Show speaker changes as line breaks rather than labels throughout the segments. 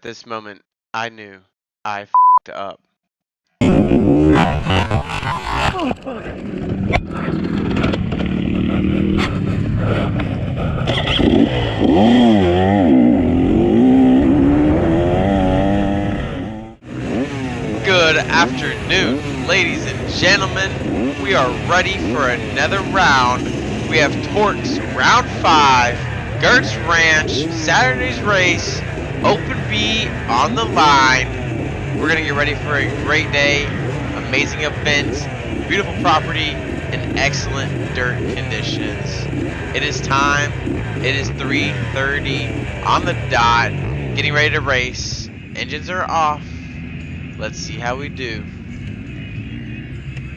this moment, I knew I f***ed up. Good afternoon, ladies and gentlemen. We are ready for another round. We have TORCS round 5, Goertz Ranch, Saturday's race, Open B on the line. We're going to get ready for a great day, amazing events, beautiful property, and excellent dirt conditions. It is time. It is 3:30 on the dot, getting ready to race. Engines are off. Let's see how we do.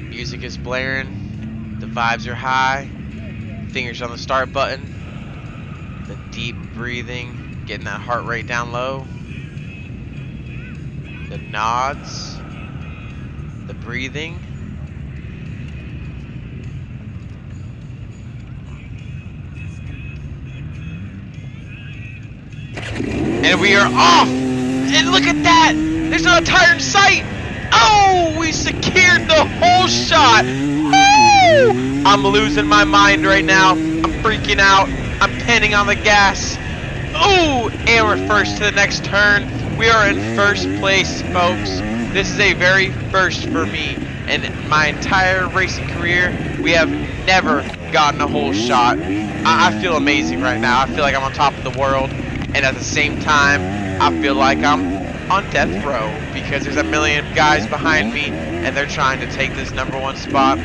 Music is blaring. The vibes are high. Fingers on the start button. The deep breathing, getting that heart rate down low. The nods. The breathing. And we are off! And look at that! There's not a tire in sight! Oh, we secured the whole shot! Woo! I'm losing my mind right now. I'm freaking out. I'm penning on the gas. Oh, and we're first to the next turn. We are in first place, folks. This is a very first for me. In my entire racing career, we have never gotten a whole shot. I feel amazing right now. I feel like I'm on top of the world. And at the same time, I feel like I'm on death row because there's a million guys behind me and they're trying to take this #1 spot.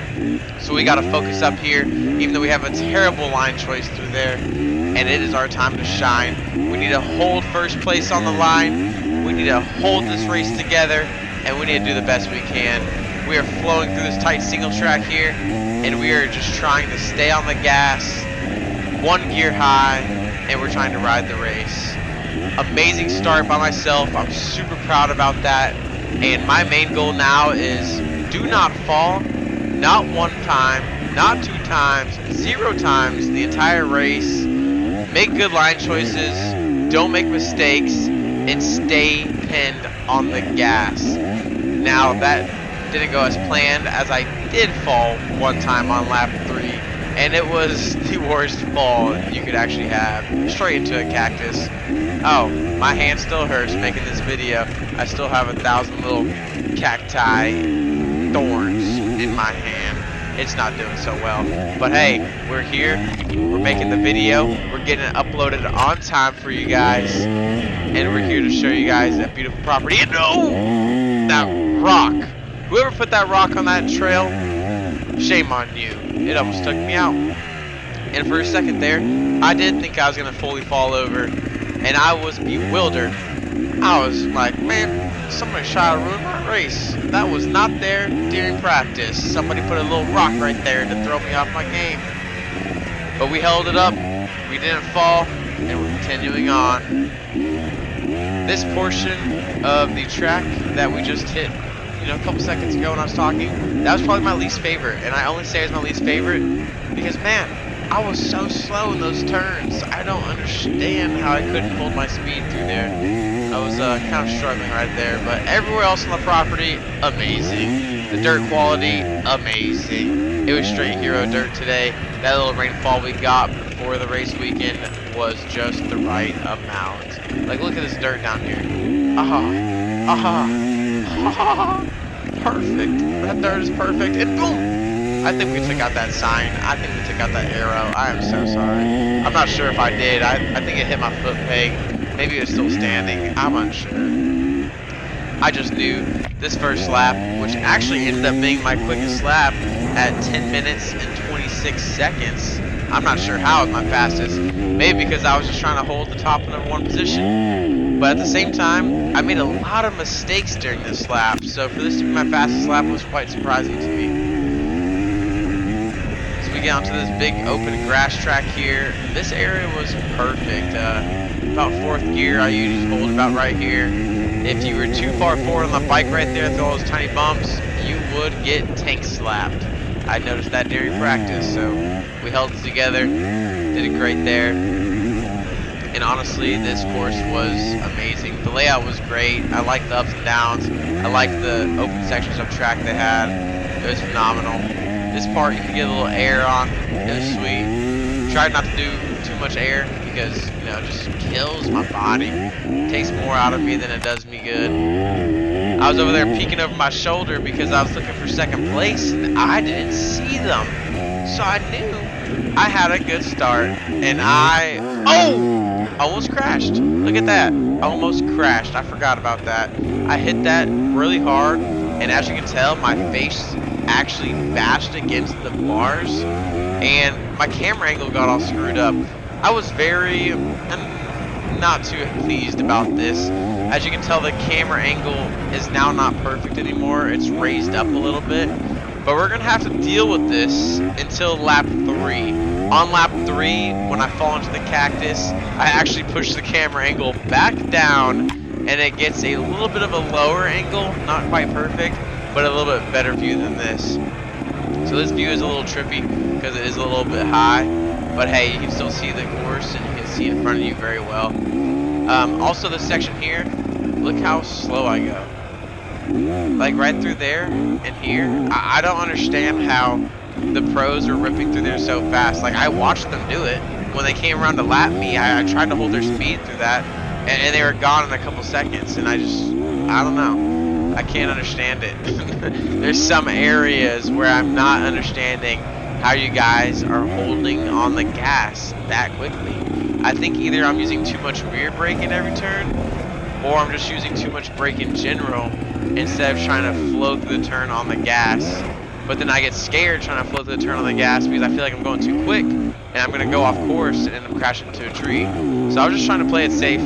So we got to focus up here, even though we have a terrible line choice through there. And it is our time to shine. We need to hold first place on the line. We need to hold this race together, and we need to do the best we can. We are flowing through this tight single track here, and we are just trying to stay on the gas, 1 gear high, and we're trying to ride the race. Amazing start by myself. I'm super proud about that. And my main goal now is do not fall, not 1 time, not 2 times, 0 times the entire race. Make good line choices, don't make mistakes, and stay pinned on the gas. Now that didn't go as planned, as I did fall 1 time on lap 3. And it was the worst fall you could actually have. Straight into a cactus. Oh, my hand still hurts making this video. I still have 1,000 little cacti thorns in my hand. It's not doing so well. But hey, we're here. We're making the video. We're getting it uploaded on time for you guys. And we're here to show you guys that beautiful property. And no! That rock. Whoever put that rock on that trail, shame on you. It almost took me out. And for a second there, I did think I was going to fully fall over. And I was bewildered. I was like, man, somebody tried to ruin my race. That was not there during practice. Somebody put a little rock right there to throw me off my game. But we held it up. We didn't fall. And we're continuing on. This portion of the track that we just hit, a couple seconds ago when I was talking, that was probably my least favorite. And I only say it's my least favorite because, man, I was so slow in those turns. I don't understand how I couldn't hold my speed through there. I was kind of struggling right there. But everywhere else on the property, amazing. The dirt quality, amazing. It was straight hero dirt today. That little rainfall we got before the race weekend was just the right amount. Like, look at this dirt down here. Perfect. That dirt is perfect. And boom! I think we took out that sign. I think we took out that arrow. I am so sorry. I'm not sure if I did. I think it hit my foot peg. Maybe it was still standing. I'm unsure. I just knew this first lap, which actually ended up being my quickest lap at 10 minutes and 26 seconds. I'm not sure how it was my fastest. Maybe because I was just trying to hold the top of #1 position. But at the same time, I made a lot of mistakes during this lap. So for this to be my fastest lap was quite surprising to me. So we get onto this big open grass track here. This area was perfect. About 4th gear, I usually hold about right here. If you were too far forward on the bike right there through all those tiny bumps, you would get tank slapped. I noticed that during practice, so we held it together, did it great there. And honestly, this course was amazing. The layout was great. I liked the ups and downs. I liked the open sections of track they had. It was phenomenal. This part you could get a little air on. It was sweet. Tried not to do too much air because, you know, it just kills my body. It takes more out of me than it does me good. I was over there peeking over my shoulder because I was looking for second place and I didn't see them. So I knew I had a good start and I almost crashed. Look at that. Almost crashed. I forgot about that. I hit that really hard and as you can tell my face actually bashed against the bars and my camera angle got all screwed up. I was very not too pleased about this. As you can tell, the camera angle is now not perfect anymore. It's raised up a little bit. But we're going to have to deal with this until lap 3. On lap 3, when I fall into the cactus, I actually push the camera angle back down and it gets a little bit of a lower angle. Not quite perfect, but a little bit better view than this. So this view is a little trippy because it is a little bit high. But hey, you can still see the course and you can see in front of you very well. Also this section here, look how slow I go. Like right through there and here. I don't understand how the pros are ripping through there so fast. Like I watched them do it. When they came around to lap me, I tried to hold their speed through that. And they were gone in a couple seconds. And I don't know. I can't understand it. There's some areas where I'm not understanding how you guys are holding on the gas that quickly. I think either I'm using too much rear brake in every turn, or I'm just using too much brake in general instead of trying to flow through the turn on the gas. But then I get scared trying to flow through the turn on the gas because I feel like I'm going too quick and I'm going to go off course and end up crashing into a tree. So I was just trying to play it safe,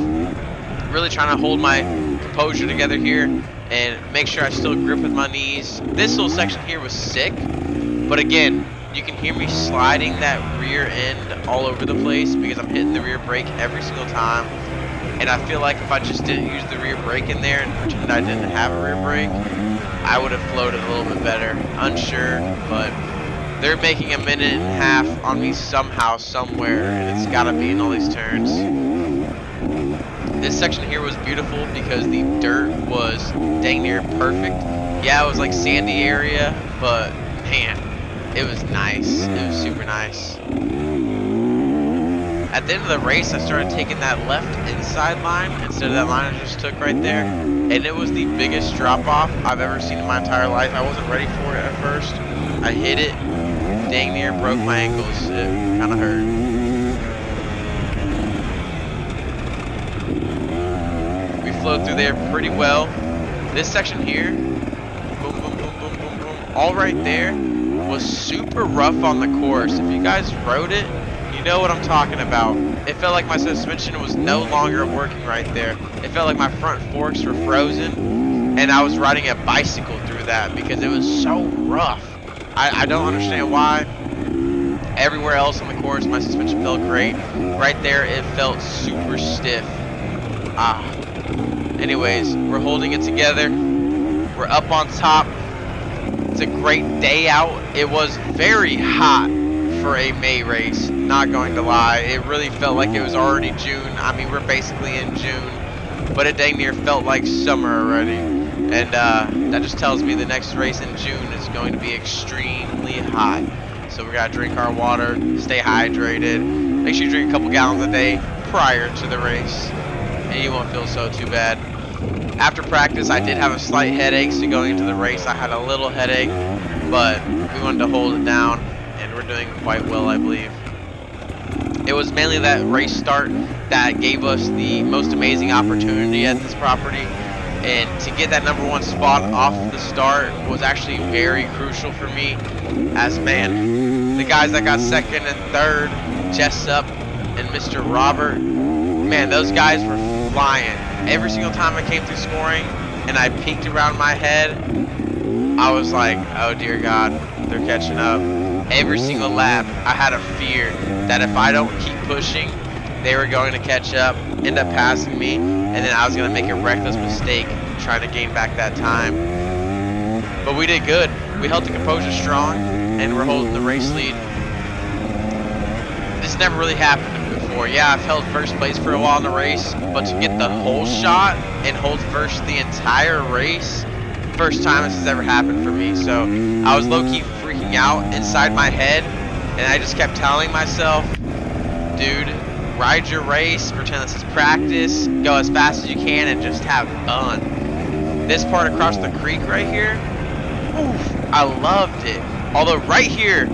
really trying to hold my composure together here and make sure I still grip with my knees. This little section here was sick, but again, you can hear me sliding that rear end all over the place because I'm hitting the rear brake every single time. And I feel like if I just didn't use the rear brake in there and pretend I didn't have a rear brake, I would have floated a little bit better. Unsure, but they're making a minute and a half on me somehow, somewhere, and it's gotta be in all these turns. This section here was beautiful because the dirt was dang near perfect. Yeah, it was like sandy area, but man, it was nice. It was super nice. At the end of the race, I started taking that left inside line instead of that line I just took right there. And it was the biggest drop-off I've ever seen in my entire life. I wasn't ready for it at first. I hit it, dang near broke my ankles. It kind of hurt. We flowed through there pretty well. This section here, boom, boom, boom, boom, boom, boom, all right there was super rough on the course. If you guys rode it, you know what I'm talking about. It felt like my suspension was no longer working right there. It felt like my front forks were frozen and I was riding a bicycle through that because it was so rough. I don't understand why. Everywhere else on the course my suspension felt great. Right there it felt super stiff. Anyways, we're holding it together. We're up on top. It's a great day out. It was very hot for a May race, not going to lie. It really felt like it was already June. I mean, we're basically in June, but it dang near felt like summer already. And that just tells me the next race in June is going to be extremely hot. So we gotta drink our water, stay hydrated, make sure you drink a couple gallons a day prior to the race, and you won't feel so too bad. After practice, I did have a slight headache, so going into the race, I had a little headache, but we wanted to hold it down, and we're doing quite well, I believe. It was mainly that race start that gave us the most amazing opportunity at this property, and to get that #1 spot off the start was actually very crucial for me, as man, the guys that got second and third, Jessup and Mr. Robert, man, those guys were flying. Every single time I came through scoring and I peeked around my head, I was like, oh dear God, they're catching up. Every single lap, I had a fear that if I don't keep pushing, they were going to catch up, end up passing me, and then I was going to make a reckless mistake trying to gain back that time. But we did good. We held the composure strong, and we're holding the race lead. This never really happened before. before. Yeah, I've held first place for a while in the race, but to get the whole shot and hold first the entire race, first time this has ever happened for me. So I was low-key freaking out inside my head, and I just kept telling myself, dude, ride your race, pretend this is practice, go as fast as you can, and just have fun. This part across the creek right here, oof, I loved it. Although right here,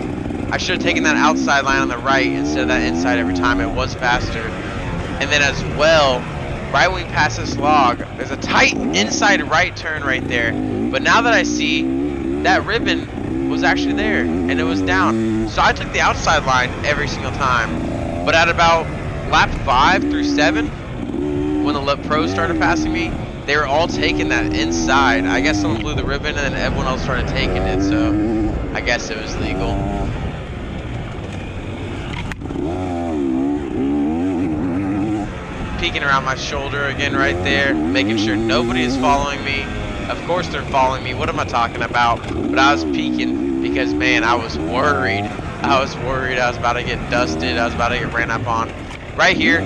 I should have taken that outside line on the right instead of that inside every time. It was faster. And then as well, right when we pass this log, there's a tight inside right turn right there. But now that I see, that ribbon was actually there and it was down. So I took the outside line every single time. But at about lap 5 through 7, when the pros started passing me, they were all taking that inside. I guess someone blew the ribbon and then everyone else started taking it. So I guess it was legal. Peeking around my shoulder again right there, making sure nobody is following me. Of course they're following me. What am I talking about? But I was peeking because, man, I was worried. I was about to get dusted. I was about to get ran up on. Right here,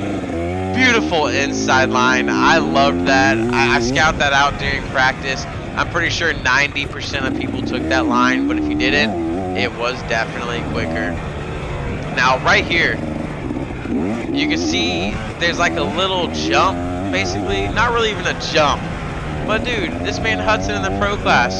beautiful inside line. I loved that. I scouted that out during practice. I'm pretty sure 90% of people took that line, but if you didn't, it was definitely quicker. Now right here, you can see there's like a little jump, basically. Not really even a jump. But dude, this man Hudson in the pro class,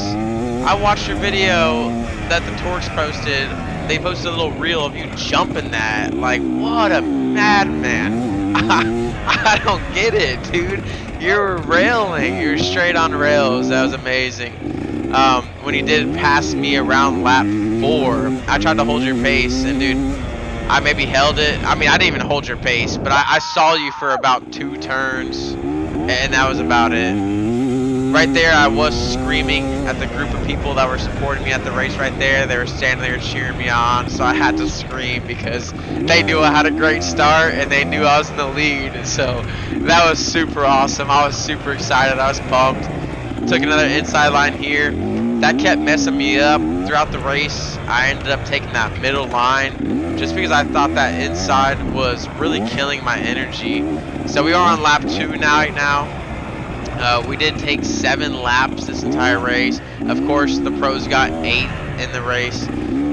I watched your video that the TORCS posted. They posted a little reel of you jumping that. Like, what a madman. I don't get it, dude. You're railing. You're straight on rails. That was amazing. When you did pass me around lap 4, I tried to hold your pace, and dude, I maybe held it. I mean, I didn't even hold your pace, but I saw you for about 2 turns, and that was about it. Right there, I was screaming at the group of people that were supporting me at the race right there. They were standing there cheering me on, so I had to scream because they knew I had a great start, and they knew I was in the lead. So that was super awesome. I was super excited. I was pumped. Took another inside line here. That kept messing me up throughout the race. I ended up taking that middle line just because I thought that inside was really killing my energy. So we are on lap 2 now. We did take 7 laps this entire race. Of course, the pros got 8 in the race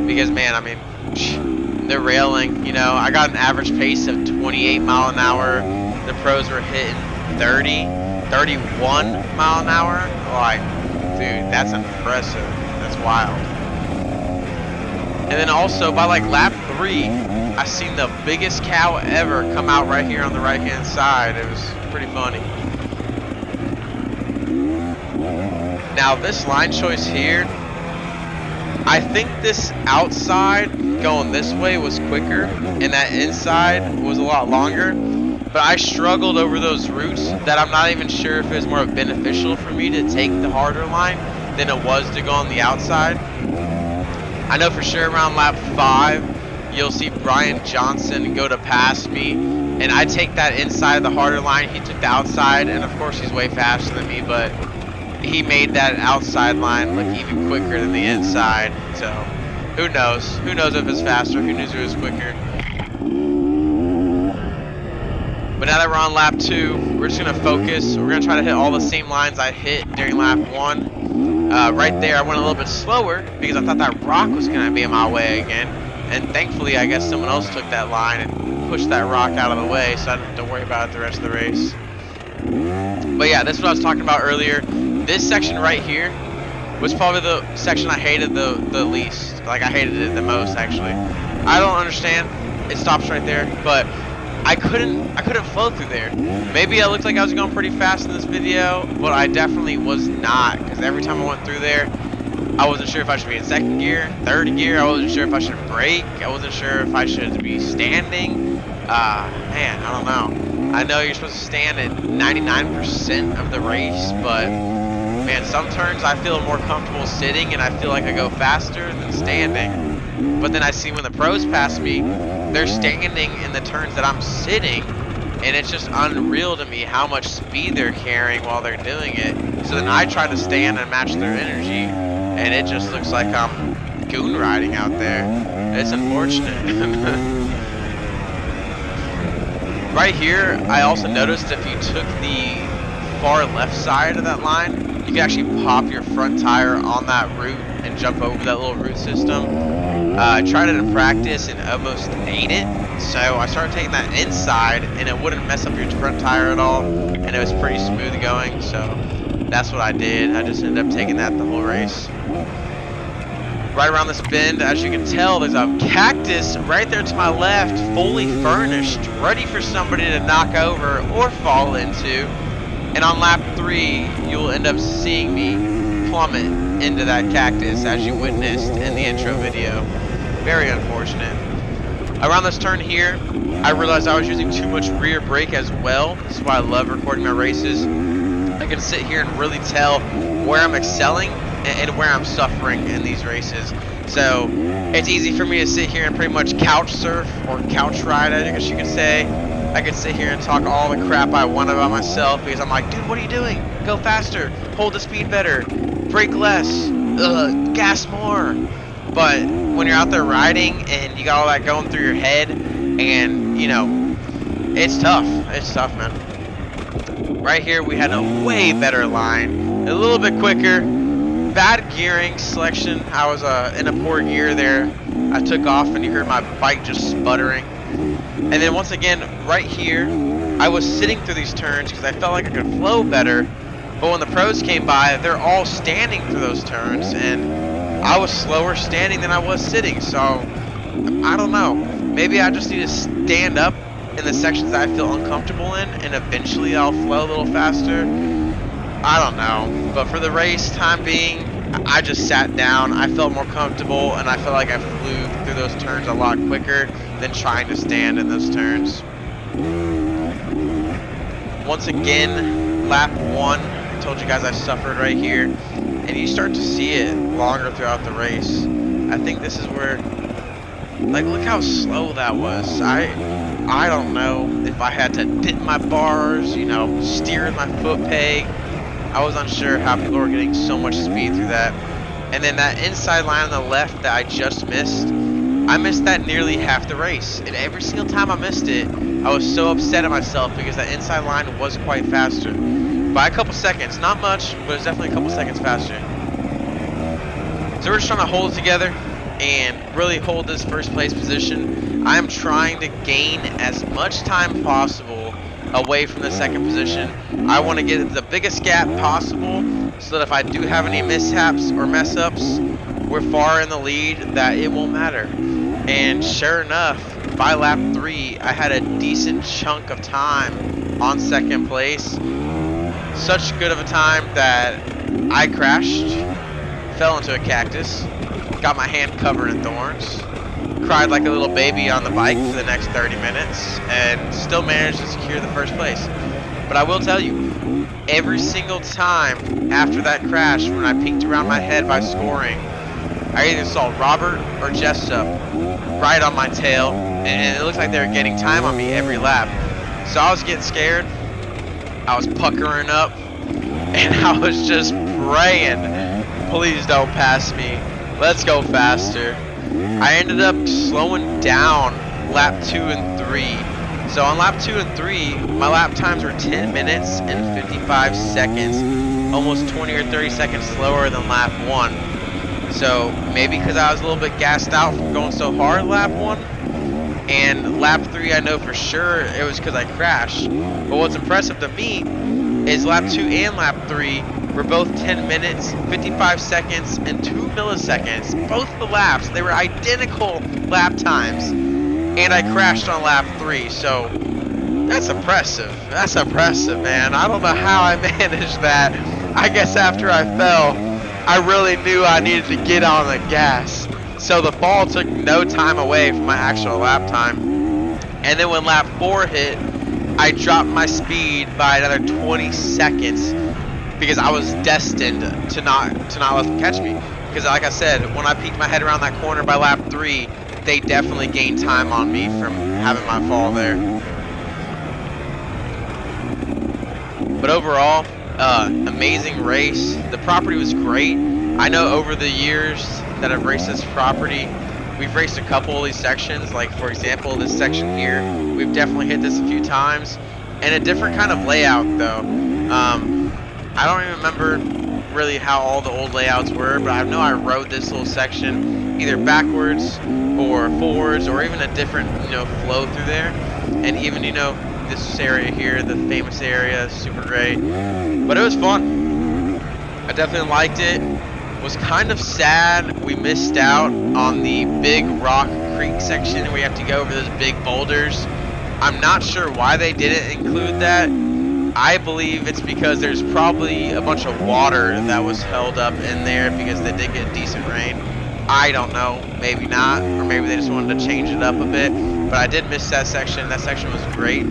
because, man, I mean, they're railing. You know, I got an average pace of 28 mile an hour. The pros were hitting 30, 31 mile an hour. Like, dude, that's impressive. That's wild. And then also by like lap 3, I seen the biggest cow ever come out right here on the right hand side. It was pretty funny. Now this line choice here, I think this outside going this way was quicker and that inside was a lot longer, but I struggled over those routes that I'm not even sure if it was more beneficial for me to take the harder line than it was to go on the outside. I know for sure around lap 5 you'll see Brian Johnson go to pass me, and I take that inside the harder line. He took the outside, and of course he's way faster than me, but he made that outside line look even quicker than the inside. So who knows? Who knows if it's faster? Who knows if it was quicker? But now that we're on lap 2, we're just gonna focus. We're gonna try to hit all the same lines I hit during lap 1. Right there, I went a little bit slower because I thought that rock was gonna be in my way again. And thankfully, I guess someone else took that line and pushed that rock out of the way, so I didn't have to worry about it the rest of the race. But yeah, that's what I was talking about earlier. This section right here was probably the section I hated the least. Like, I hated it the most, actually. I don't understand. It stops right there, but I couldn't flow through there. Maybe I looked like I was going pretty fast in this video, but I definitely was not, because every time I went through there, I wasn't sure if I should be in 2nd gear, 3rd gear. I wasn't sure if I should brake. I wasn't sure if I should be standing. Man, I don't know. I know you're supposed to stand at 99% of the race, but man, some turns I feel more comfortable sitting and I feel like I go faster than standing. But then I see when the pros pass me, they're standing in the turns that I'm sitting, and it's just unreal to me how much speed they're carrying while they're doing it. So then I try to stand and match their energy, and it just looks like I'm goon riding out there. It's unfortunate. Right here, I also noticed if you took the far left side of that line, you can actually pop your front tire on that root and jump over that little root system. I tried it in practice and almost ate it, so I started taking that inside and it wouldn't mess up your front tire at all, and it was pretty smooth going, so that's what I did. I just ended up taking that the whole race. Right around this bend, as you can tell, there's a cactus right there to my left, fully furnished, ready for somebody to knock over or fall into. And on lap 3, you'll end up seeing me plummet into that cactus, as you witnessed in the intro video. Very unfortunate. Around this turn here, I realized I was using too much rear brake as well. This is why I love recording my races. I can sit here and really tell where I'm excelling and where I'm suffering in these races. So it's easy for me to sit here and pretty much couch surf or couch ride, I guess you could say. I could sit here and talk all the crap I want about myself because I'm like, dude, what are you doing? Go faster, hold the speed better, brake less, gas more. But when you're out there riding and you got all that going through your head, and you know, it's tough. It's tough, man. Right here we had a way better line, a little bit quicker. Bad gearing selection. I was in a poor gear there. I took off and you heard my bike just sputtering. And then once again, right here, I was sitting through these turns because I felt like I could flow better. But when the pros came by, they're all standing through those turns, and I was slower standing than I was sitting. So I don't know. Maybe I just need to stand up in the sections that I feel uncomfortable in, and eventually I'll flow a little faster. I don't know, but for the race time being, I just sat down. I felt more comfortable, and I felt like I flew through those turns a lot quicker than trying to stand in those turns. Once again, lap 1, I told you guys I suffered right here, and you start to see it longer throughout the race. I think this is where, like, look how slow that was. I don't know if I had to dip my bars, you know, steer my foot peg. I was unsure how people were getting so much speed through that. And then that inside line on the left that I just missed, I missed that nearly half the race. And every single time I missed it, I was so upset at myself because that inside line was quite faster. By a couple seconds, not much, but it's definitely a couple seconds faster. So we're just trying to hold it together and really hold this first place position. I am trying to gain as much time possible away from the second position. I want to get the biggest gap possible so that if I do have any mishaps or mess ups, we're far in the lead that it won't matter. And sure enough, by lap 3, I had a decent chunk of time on second place. Such good of a time that I crashed, fell into a cactus, got my hand covered in thorns, cried like a little baby on the bike for the next 30 minutes, and still managed to secure the first place. But I will tell you, every single time after that crash, when I peeked around my head by scoring, I either saw Robert or Jessup right on my tail, and it looked like they were getting time on me every lap. So I was getting scared, I was puckering up, and I was just praying, please don't pass me, let's go faster. I ended up slowing down lap 2 and 3. So on lap 2 and 3, my lap times were 10 minutes and 55 seconds, almost 20 or 30 seconds slower than lap 1. So maybe because I was a little bit gassed out from going so hard lap 1, and lap 3 I know for sure it was because I crashed. But what's impressive to me is lap 2 and lap 3 were both 10 minutes, 55 seconds, and 2 milliseconds. Both the laps, they were identical lap times. And I crashed on lap 3, so that's impressive. That's impressive, man. I don't know how I managed that. I guess after I fell, I really knew I needed to get on the gas. So the fall took no time away from my actual lap time. And then when lap 4 hit, I dropped my speed by another 20 seconds because I was destined to not let them catch me. Because like I said, when I peeked my head around that corner by lap 3, they definitely gained time on me from having my fall there. But overall, amazing race. The property was great. I know over the years that I've raced this property, we've raced a couple of these sections. Like for example, this section here, We've definitely hit this a few times, and a different kind of layout though. I don't even remember really how all the old layouts were, but I know I rode this little section either backwards or forwards, or even a different, you know, flow through there. And even, you know, this area here, the famous area, super great. But it was fun. I definitely liked it. Was kind of sad we missed out on the big rock creek section where you have to go over those big boulders. I'm not sure why they didn't include that. I believe it's because there's probably a bunch of water that was held up in there because they did get decent rain. I don't know, maybe not, or maybe they just wanted to change it up a bit. But I did miss that section. That section was great,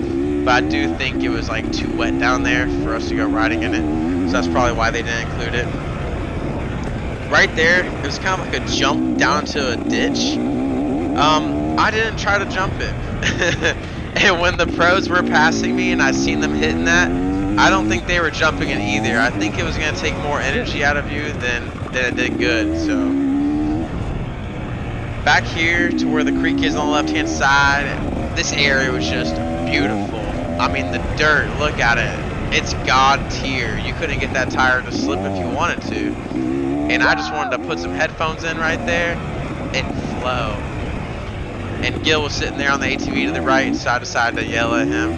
but I do think it was like too wet down there for us to go riding in it. So that's probably why they didn't include it. Right there, it was kind of like a jump down to a ditch. I didn't try to jump it. And when the pros were passing me and I seen them hitting that, I don't think they were jumping it either. I think it was going to take more energy out of you than it did good. So back here to where the creek is on the left hand side, this area was just beautiful. I mean, the dirt, look at it. It's God tier. You couldn't get that tire to slip if you wanted to. And I just wanted to put some headphones in right there and flow. And Gil was sitting there on the ATV to the right, side to side, to yell at him.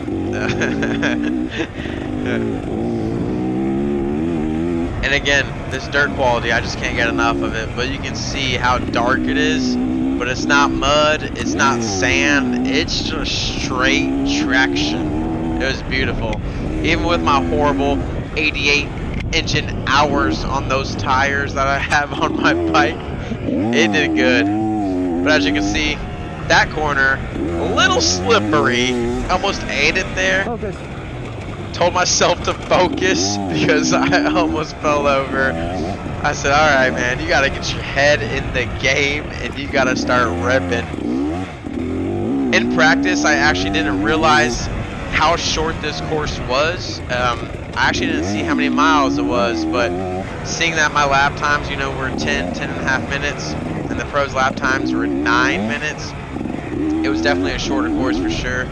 And again, this dirt quality, I just can't get enough of it. But you can see how dark it is. But it's not mud, it's not sand, it's just straight traction. It was beautiful. Even with my horrible 88 engine hours on those tires that I have on my bike, it did good. But as you can see, that corner, a little slippery, almost ate it there.
Focus.
Told myself to focus because I almost fell over. I said, alright man, you gotta get your head in the game and you gotta start ripping. In practice, I actually didn't realize how short this course was. I actually didn't see how many miles it was, but seeing that my lap times, you know, were 10 and a half minutes, and the pros lap times were 9 minutes, it was definitely a shorter course for sure.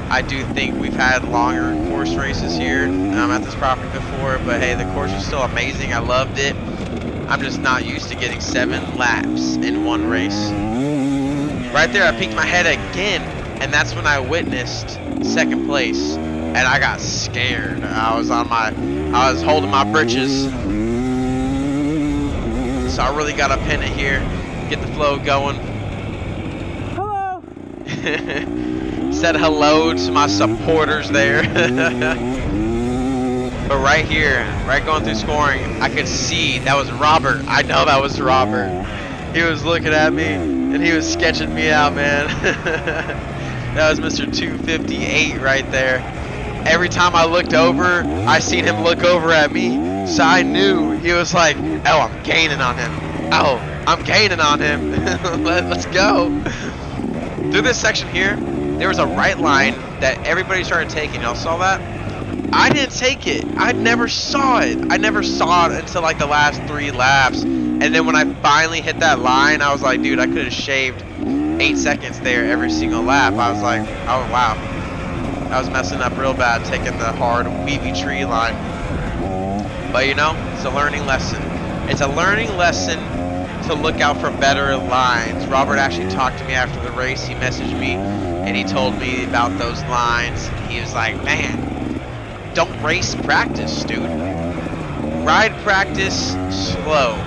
I do think we've had longer course races here at this property before, but hey, the course was still amazing. I loved it. I'm just not used to getting 7 laps in one race. Right there, I peeked my head again, and that's when I witnessed second place, and I got scared. I was holding my britches, so I really got to pin it here, get the flow going.
Hello.
Said hello to my supporters there. But right here, right going through scoring, I could see that was Robert. I know that was Robert. He was looking at me and he was sketching me out, man. That was Mr. 258 right there. Every time I looked over, I seen him look over at me, so I knew he was like, oh, I'm gaining on him. Oh, I'm gaining on him. Let's go. Through this section here, there was a right line that everybody started taking. Y'all saw that? I didn't take it. I never saw it. I never saw it until like the last 3 laps. And then when I finally hit that line, I was like, dude, I could have shaved 8 seconds there every single lap. I was like, oh wow. I was messing up real bad taking the hard weavy tree line. But you know, it's a learning lesson. It's a learning lesson to look out for better lines. Robert actually talked to me after the race. He messaged me and he told me about those lines. He was like, man, don't race practice, dude. Ride practice slow.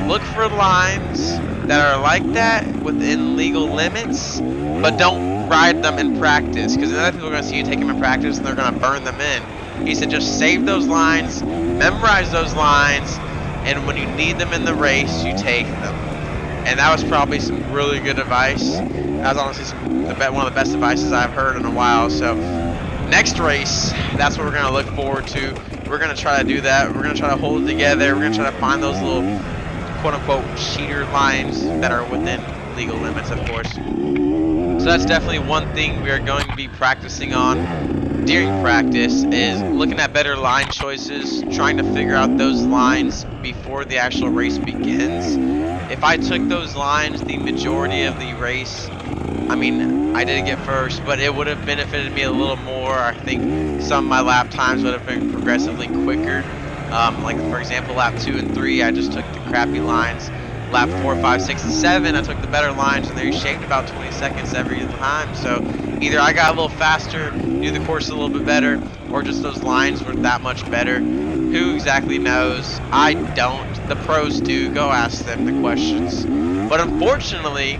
Look for lines that are like that within legal limits, but don't ride them in practice, because then other people are going to see you take them in practice and they're going to burn them in. He said just save those lines, memorize those lines, and when you need them in the race, you take them. And that was probably some really good advice. That was honestly one of the best advices I've heard in a while. So next race, that's what we're going to look forward to. We're going to try to do that. We're going to try to hold it together. We're going to try to find those little quote-unquote cheater lines that are within legal limits, of course. So that's definitely one thing we are going to be practicing on during practice, is looking at better line choices, trying to figure out those lines before the actual race begins. If I took those lines the majority of the race, I mean, I did get first, but it would have benefited me a little more. I think some of my lap times would have been progressively quicker. Like for example, lap 2 and 3, I just took the crappy lines. Lap 4, 5, 6, and 7, I took the better lines, and they shaved about 20 seconds every time. So either I got a little faster, knew the course a little bit better, or just those lines were that much better. Who exactly knows? I don't. The pros do. Go ask them the questions. But unfortunately,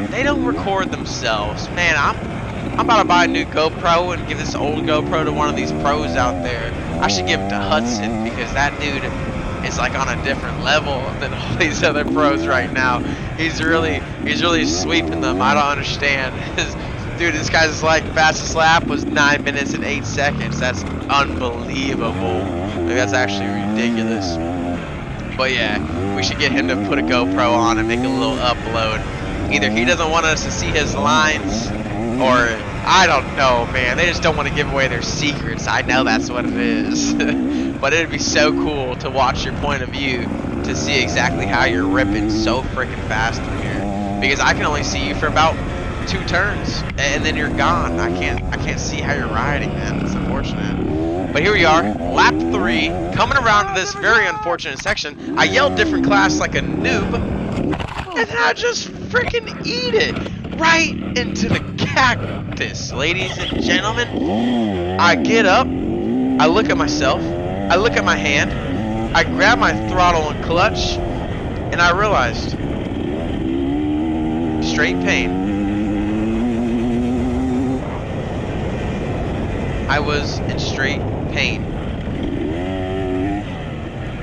they don't record themselves. Man, I'm about to buy a new GoPro and give this old GoPro to one of these pros out there. I should give it to Hudson because that dude is like on a different level than all these other pros right now. He's really sweeping them. I don't understand. Dude, this guy's like fastest lap was 9 minutes and 8 seconds. That's unbelievable. Like, that's actually ridiculous. But yeah, we should get him to put a GoPro on and make a little upload. Either he doesn't want us to see his lines, or I don't know, man. They just don't want to give away their secrets. I know that's what it is. But it'd be so cool to watch your point of view to see exactly how you're ripping so freaking fast through here. Because I can only see you for about 2 turns, and then you're gone. I can't see how you're riding, man. It's unfortunate. But here we are, lap 3, coming around to this very unfortunate section. I yelled different class like a noob, and then I just freaking eat it right into the cactus, ladies and gentlemen. I get up, I look at myself, I look at my hand, I grab my throttle and clutch, and I realized straight pain. I was in straight pain.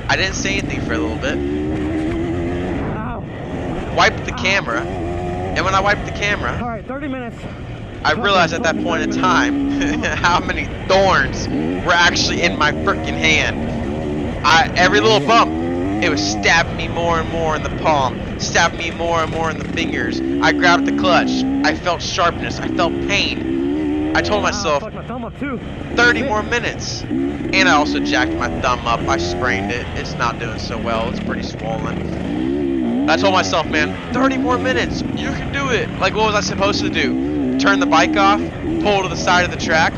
I didn't say anything for a little bit. Wiped the camera, and when I wiped the camera,
Alright, 30 minutes.
I realized at that point in time how many thorns were actually in my freaking hand. Every little bump, it was stabbing me more and more in the palm, stabbing me more and more in the fingers. I grabbed the clutch. I felt sharpness. I felt pain. I told myself,
Fuck my thumb up too.
30 more minutes. And I also jacked my thumb up. I sprained it. It's not doing so well. It's pretty swollen. I told myself, man, 30 more minutes. You can do it. Like, what was I supposed to do? Turn the bike off, pull to the side of the track,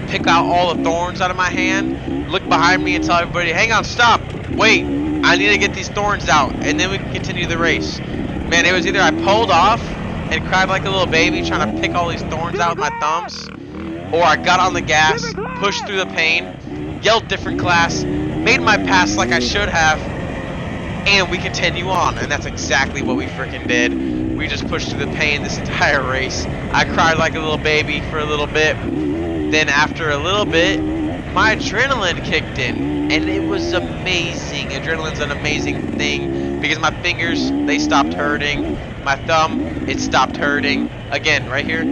pick out all the thorns out of my hand, look behind me and tell everybody, hang on, stop. Wait, I need to get these thorns out, and then we can continue the race. Man, it was either I pulled off and cried like a little baby trying to pick all these thorns out with my thumbs, or I got on the gas, pushed through the pain, yelled different class, made my pass like I should have, and we continue on. And that's exactly what we freaking did. We just pushed through the pain this entire race. I cried like a little baby for a little bit. Then after a little bit, my adrenaline kicked in, and it was amazing. Adrenaline's an amazing thing because my fingers, they stopped hurting. My thumb, it stopped hurting. Again, right here,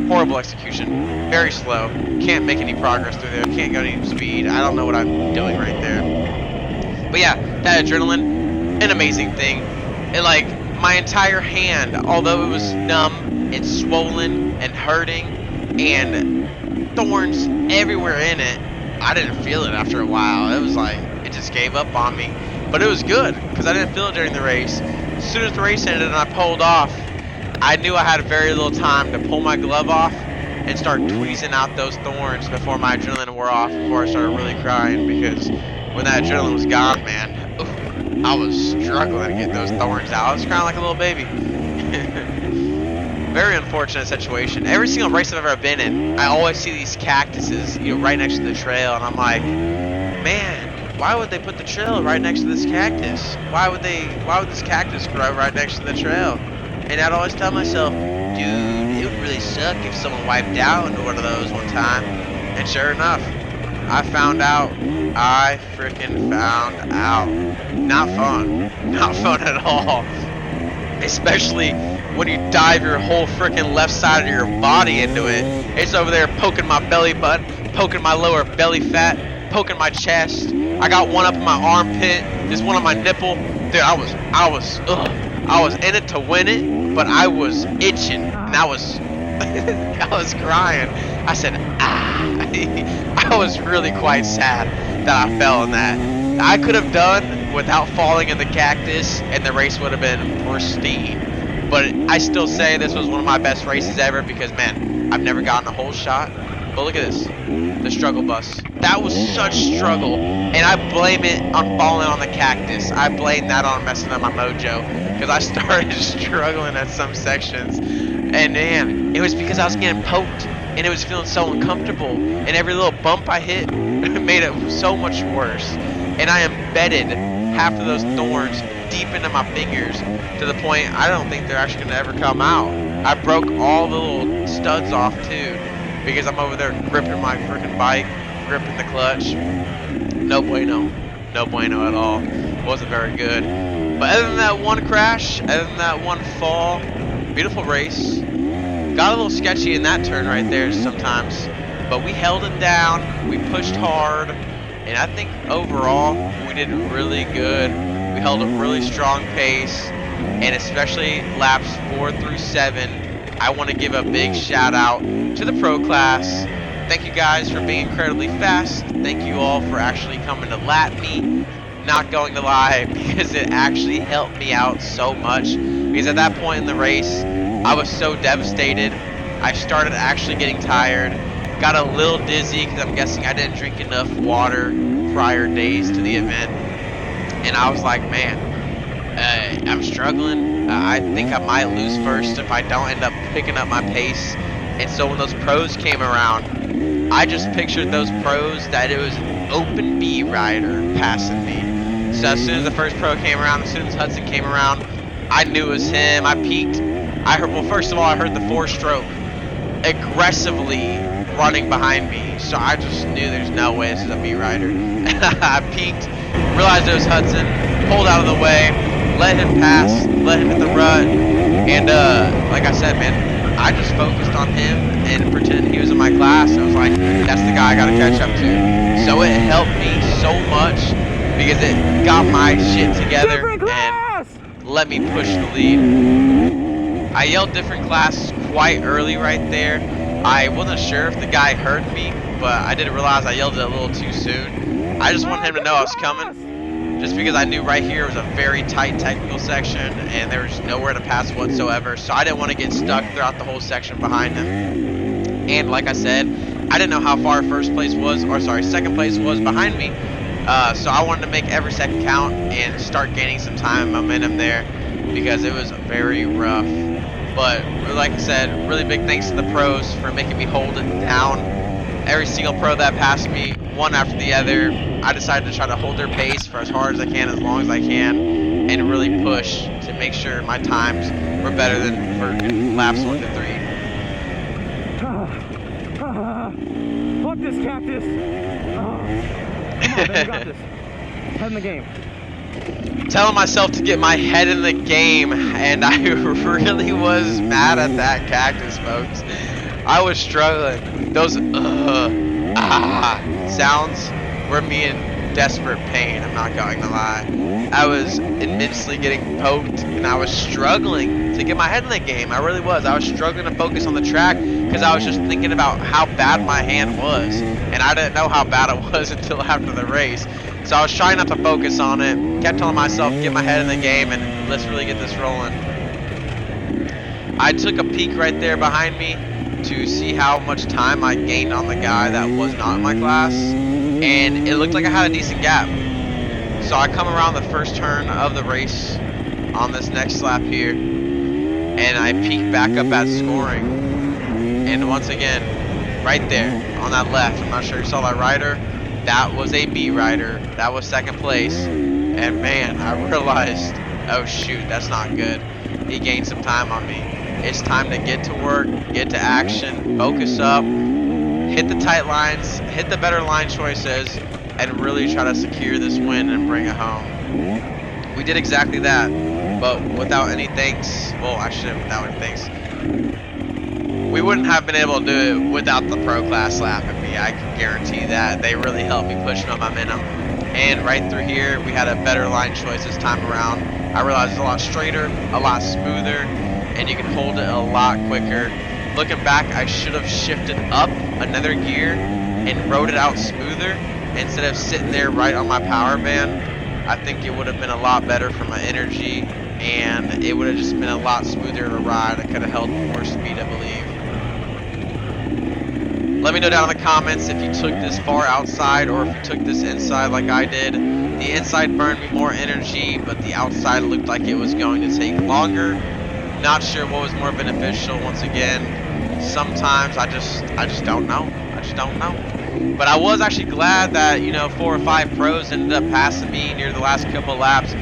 horrible execution. Very slow. Can't make any progress through there. Can't go any speed. I don't know what I'm doing right there. But yeah, that adrenaline, an amazing thing. It like my entire hand, although it was numb and swollen and hurting and thorns everywhere in it, I didn't feel it after a while. It was like, it just gave up on me. But it was good, because I didn't feel it during the race. As soon as the race ended and I pulled off, I knew I had very little time to pull my glove off and start tweezing out those thorns before my adrenaline wore off, before I started really crying, because when that adrenaline was gone, man, oof, I was struggling to get those thorns out. I was crying like a little baby. Very unfortunate situation. Every single race I've ever been in, I always see these cactuses, you know, right next to the trail, and I'm like, man, why would they put the trail right next to this cactus? Why would this cactus grow right next to the trail? And I'd always tell myself, dude, it would really suck if someone wiped out into one of those one time. And sure enough, I found out. I freaking found out. Not fun. Not fun at all. Especially when you dive your whole freaking left side of your body into it. It's over there poking my belly button, poking my lower belly fat, poking my chest. I got one up in my armpit, just one on my nipple. Dude, I was in it to win it, but I was itching, and I was crying. I said, ah. I was really quite sad that I fell in that. I could have done without falling in the cactus, and the race would have been pristine. But I still say this was one of my best races ever because, man, I've never gotten a whole shot. But look at this, the struggle bus. That was such struggle, and I blame it on falling on the cactus. I blame that on messing up my mojo because I started struggling at some sections, and man, it was because I was getting poked, and it was feeling so uncomfortable, and every little bump I hit made it so much worse. And I embedded half of those thorns deep into my fingers to the point I don't think they're actually gonna ever come out. I broke all the little studs off too because I'm over there gripping my freaking bike, gripping the clutch. No bueno. No bueno at all. Wasn't very good. But other than that one crash, other than that one fall, beautiful race. Got a little sketchy in that turn right there sometimes, but we held it down, we pushed hard, and I think overall we did really good. We held a really strong pace, and especially laps 4 through 7, I want to give a big shout out to the pro class. Thank you guys for being incredibly fast. Thank you all for actually coming to lap me. Not going to lie, because it actually helped me out so much, because at that point in the race I was so devastated. I started actually getting tired, got a little dizzy because I'm guessing I didn't drink enough water prior days to the event, and I was like, man, I'm struggling. I think I might lose first if I don't end up picking up my pace. And so when those pros came around, I just pictured those pros that it was an open B rider passing me. So as soon as the first pro came around, as soon as Hudson came around, I knew it was him. I peeked. I heard, well, first of all, I heard the 4-stroke aggressively running behind me. So I just knew there's no way this is a B rider. I peeked, realized it was Hudson, pulled out of the way, let him pass, let him hit the rut, and like I said, man, I just focused on him and pretended he was in my class. I was like, that's the guy I gotta catch up to. So it helped me so much because it got my shit together and let me push the lead. I yelled different class quite early right there. I wasn't sure if the guy heard me, but I didn't realize I yelled it a little too soon. I just wanted him to know I was coming, just because I knew right here was a very tight technical section and there was nowhere to pass whatsoever, so I didn't want to get stuck throughout the whole section behind him. And like I said, I didn't know how far second place was behind me, so I wanted to make every second count and start gaining some time and momentum there because it was very rough. But like I said, really big thanks to the pros for making me hold it down. Every single pro that passed me, one after the other, I decided to try to hold their pace for as hard as I can, as long as I can, and really push to make sure my times were better than for laps 1 to 3.
Fuck this cactus. Come on, man, you got this. Head in the game.
Telling myself to get my head in the game, and I really was mad at that cactus, folks. I was struggling. Those sounds were me in desperate pain, I'm not going to lie. I was immensely getting poked, and I was struggling to get my head in the game. I really was. I was struggling to focus on the track because I was just thinking about how bad my hand was, and I didn't know how bad it was until after the race. So I was trying not to focus on it, kept telling myself, get my head in the game, and let's really get this rolling. I took a peek right there behind me to see how much time I gained on the guy that was not in my class, and it looked like I had a decent gap. So I come around the first turn of the race on this next lap here, and I peek back up at scoring, and once again, right there on that left, I'm not sure you saw that rider, that was a B rider, that was second place, and man, I realized, oh shoot, that's not good. He gained some time on me. It's time to get to work, get to action, focus up, hit the tight lines, hit the better line choices, and really try to secure this win and bring it home. We did exactly that, but without any thanks, well, I shouldn't without any thanks. We wouldn't have been able to do it without the pro class lapping me, I can guarantee that. They really helped me push my momentum. And right through here, we had a better line choice this time around. I realized it's a lot straighter, a lot smoother, and you can hold it a lot quicker. Looking back, I should have shifted up another gear and rode it out smoother instead of sitting there right on my power band. I think it would have been a lot better for my energy and it would have just been a lot smoother of a ride. I could have held more speed, I believe. Let me know down in the comments if you took this far outside or if you took this inside like I did. The inside burned me more energy, but the outside looked like it was going to take longer. Not sure what was more beneficial. Once again, sometimes I just don't know. I just don't know. But I was actually glad that, you know, 4 or 5 pros ended up passing me near the last couple laps.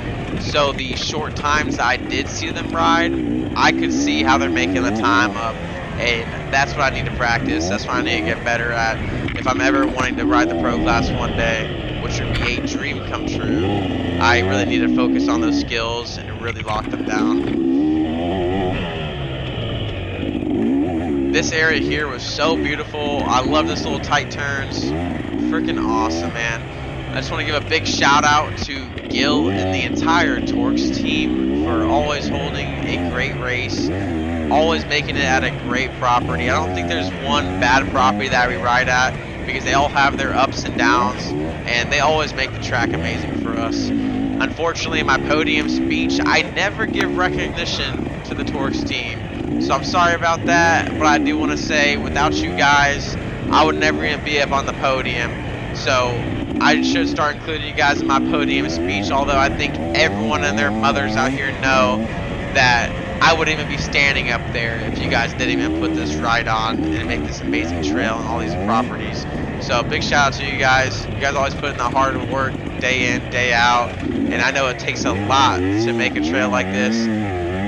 So the short times I did see them ride, I could see how they're making the time up. And that's what I need to practice. That's what I need to get better at if I'm ever wanting to ride the pro class one day, which would be a dream come true. I really need to focus on those skills and really lock them down. This area here was so beautiful. I love this little tight turns. Freaking awesome, man. I just want to give a big shout out to Gil and the entire TORCS team for always holding a great race, always making it at a great property. I don't think there's one bad property that we ride at, because they all have their ups and downs, and they always make the track amazing for us. Unfortunately, in my podium speech, I never give recognition to the TORCS team. So I'm sorry about that, but I do want to say, without you guys, I would never even be up on the podium. So I should start including you guys in my podium speech, although I think everyone and their mothers out here know that I wouldn't even be standing up there if you guys didn't even put this ride on and make this amazing trail and all these properties. So big shout out to you guys. You guys always put in the hard work day in, day out, and I know it takes a lot to make a trail like this,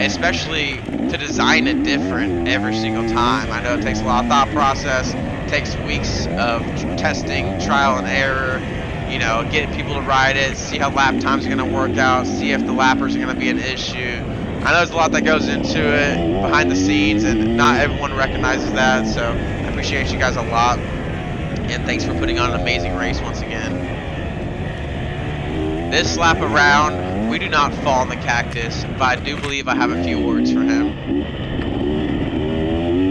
especially to design it different every single time. I know it takes a lot of thought process. It takes weeks of testing, trial and error, you know, getting people to ride it, see how lap times are going to work out, see if the lappers are going to be an issue. I know there's a lot that goes into it behind the scenes, and not everyone recognizes that, so I appreciate you guys a lot, and thanks for putting on an amazing race once again. This lap around, we do not fall in the cactus, but I do believe I have a few words for him.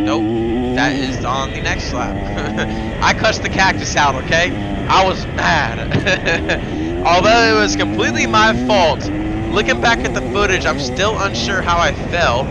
Nope, that is on the next lap. I cussed the cactus out, okay? I was mad. Although it was completely my fault, looking back at the footage, I'm still unsure how I fell,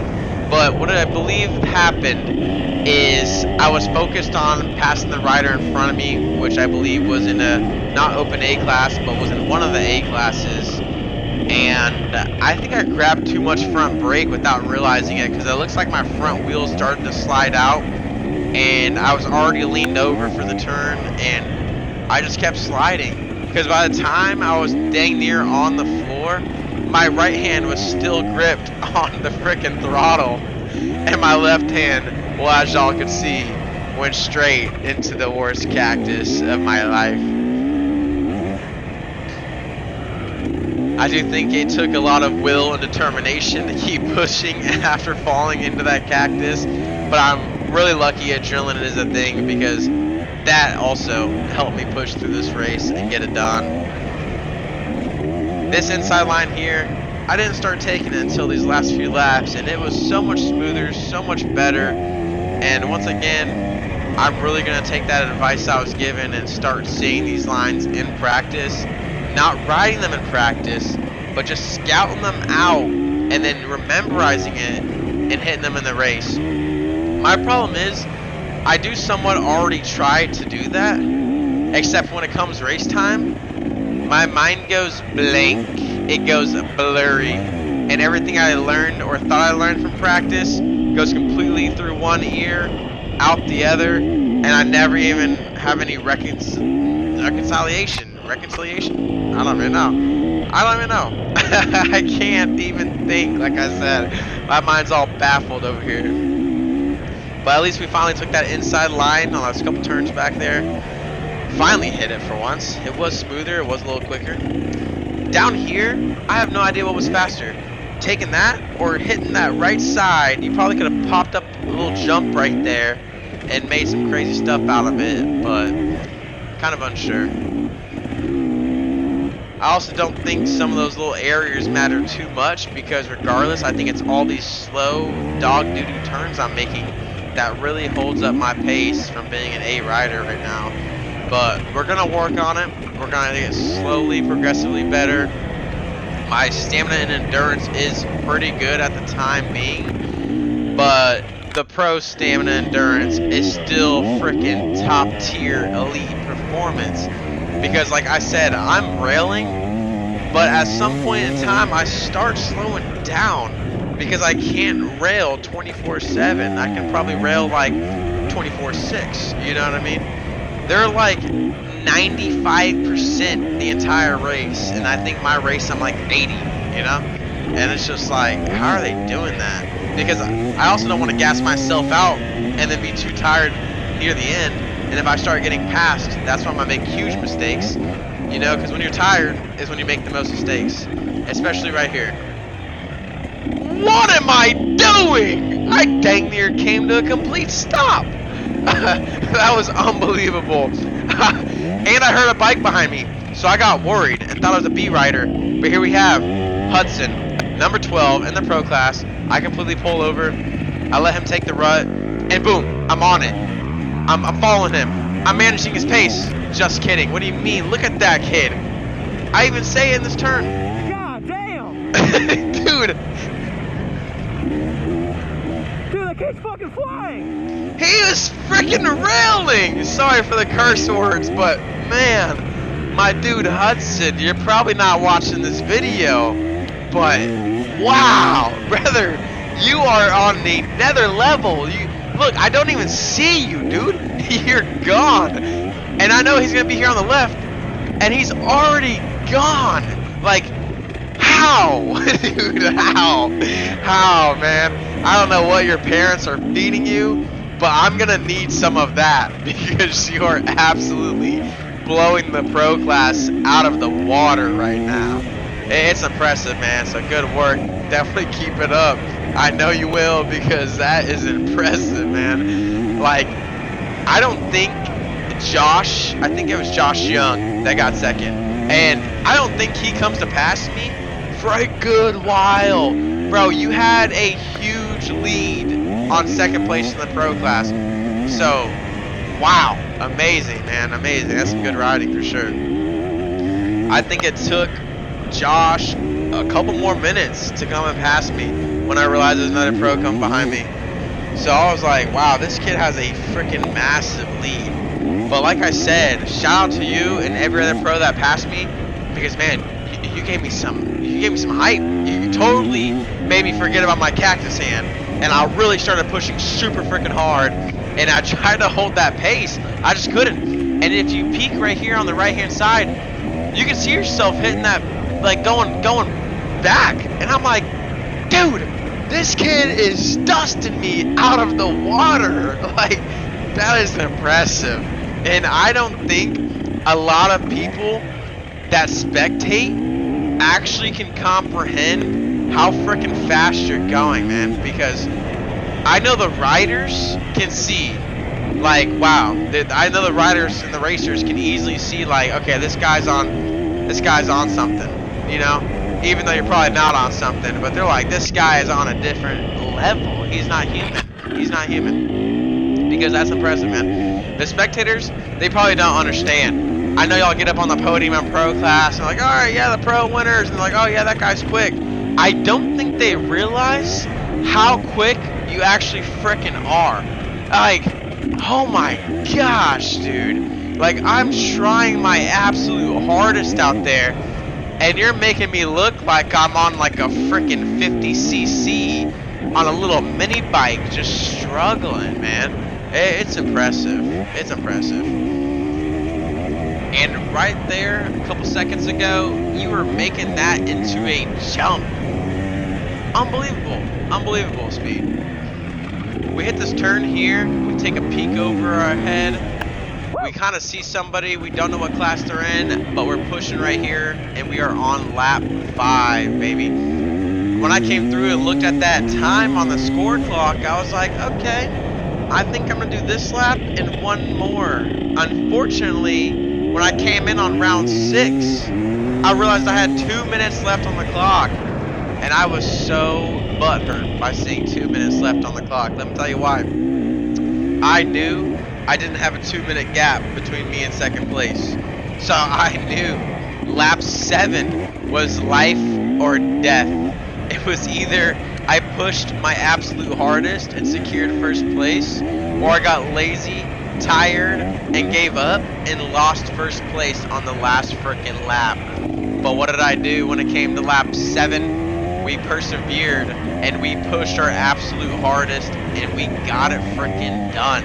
but what I believe happened is I was focused on passing the rider in front of me, which I believe was in a not open A class, but was in one of the A classes, and I think I grabbed too much front brake without realizing it, because it looks like my front wheel started to slide out, and I was already leaned over for the turn, and I just kept sliding, because by the time I was dang near on the floor, my right hand was still gripped on the frickin' throttle, and my left hand, well, as y'all could see, went straight into the worst cactus of my life. I do think it took a lot of will and determination to keep pushing after falling into that cactus, but I'm really lucky adrenaline is a thing, because that also helped me push through this race and get it done. This inside line here, I didn't start taking it until these last few laps, and it was so much smoother, so much better. And once again, I'm really going to take that advice I was given and start seeing these lines in practice, not riding them in practice, but just scouting them out and then memorizing it and hitting them in the race. My problem is, I do somewhat already try to do that, except when it comes race time, my mind goes blank, it goes blurry, and everything I learned or thought I learned from practice goes completely through one ear, out the other, and I never even have any reconciliation. I don't even know. I can't even think, like I said. My mind's all baffled over here. But at least we finally took that inside line on those couple turns back there. Finally hit it for once. It was smoother, it was a little quicker. Down here, I have no idea what was faster. Taking that or hitting that right side. You probably could have popped up a little jump right there and made some crazy stuff out of it, but kind of unsure. I also don't think some of those little areas matter too much, because regardless, I think it's all these slow dog doo-doo turns I'm making that really holds up my pace from being an A rider right now. But we're gonna work on it. We're gonna get slowly, progressively better. My stamina and endurance is pretty good at the time being, but the pro stamina endurance is still freaking top tier elite performance. Because like I said, I'm railing, but at some point in time I start slowing down because I can't rail 24/7. I can probably rail like 24/6, you know what I mean? They're like 95% the entire race, and I think my race I'm like 80, you know? And it's just like, how are they doing that? Because I also don't want to gas myself out and then be too tired near the end. And if I start getting past, that's when I make huge mistakes, you know? Because when you're tired is when you make the most mistakes, especially right here. What am I doing? I dang near came to a complete stop. That was unbelievable. And I heard a bike behind me, so I got worried and thought it was a B rider. But here we have Hudson, number 12 in the pro class. I completely pull over. I let him take the rut, and boom, I'm on it. I'm following him. I'm managing his pace. Just kidding. What do you mean? Look at that kid. I even say it in this turn.
God damn!
Dude.
Dude, that kid's fucking flying!
He was freaking railing! Sorry for the curse words, but man, my dude Hudson, you're probably not watching this video, but wow, brother, you are on the nether level. Look, I don't even see you, dude. You're gone. And I know he's gonna be here on the left, and he's already gone. Like, how? Dude, how? How, man? I don't know what your parents are feeding you, but I'm gonna need some of that because you are absolutely blowing the pro class out of the water right now. It's impressive, man. So good work. Definitely keep it up. I know you will because that is impressive, man. Like, I don't think Josh, I think it was Josh Young that got second. And I don't think he comes to pass me for a good while. Bro, you had a huge lead on second place in the pro class. So, wow. Amazing, man. Amazing. That's some good riding for sure. I think it took Josh a couple more minutes to come and pass me when I realized there's another pro coming behind me. So I was like, wow, this kid has a freaking massive lead. But like I said, shout out to you and every other pro that passed me, because man, you gave me some hype. You totally made me forget about my cactus hand, and I really started pushing super freaking hard, and I tried to hold that pace. I just couldn't. And if you peek right here on the right hand side, you can see yourself hitting that, like going back, and I'm like, dude, this kid is dusting me out of the water. Like, that is impressive. And I don't think a lot of people that spectate actually can comprehend how freaking fast you're going, man. Because I know the riders can see, like, wow. I know the riders and the racers can easily see, like, okay, this guy's on something, you know? Even though you're probably not on something, but they're like, this guy is on a different level. He's not human. He's not human. Because that's impressive, man. The spectators, they probably don't understand. I know y'all get up on the podium in pro class and like, all right, yeah, the pro winners, and like, oh yeah, that guy's quick. I don't think they realize how quick you actually freaking are. Like, oh my gosh, dude. Like, I'm trying my absolute hardest out there, and you're making me look like I'm on like a freaking 50cc on a little mini bike, just struggling, man. It's impressive. It's impressive. And right there, a couple seconds ago, you were making that into a jump. Unbelievable. Unbelievable speed. We hit this turn here. We take a peek over our head. We kind of see somebody. We don't know what class they're in, but we're pushing right here, and we are on lap 5, baby. When I came through and looked at that time on the score clock, I was like, okay, I think I'm going to do this lap and one more. Unfortunately, when I came in on round 6, I realized I had 2 minutes left on the clock, and I was so butthurt by seeing 2 minutes left on the clock. Let me tell you why. I knew I didn't have a 2-minute gap between me and second place, so I knew lap 7 was life or death. It was either I pushed my absolute hardest and secured first place, or I got lazy, tired, and gave up and lost first place on the last frickin' lap. But what did I do when it came to lap 7? We persevered and we pushed our absolute hardest and we got it frickin' done.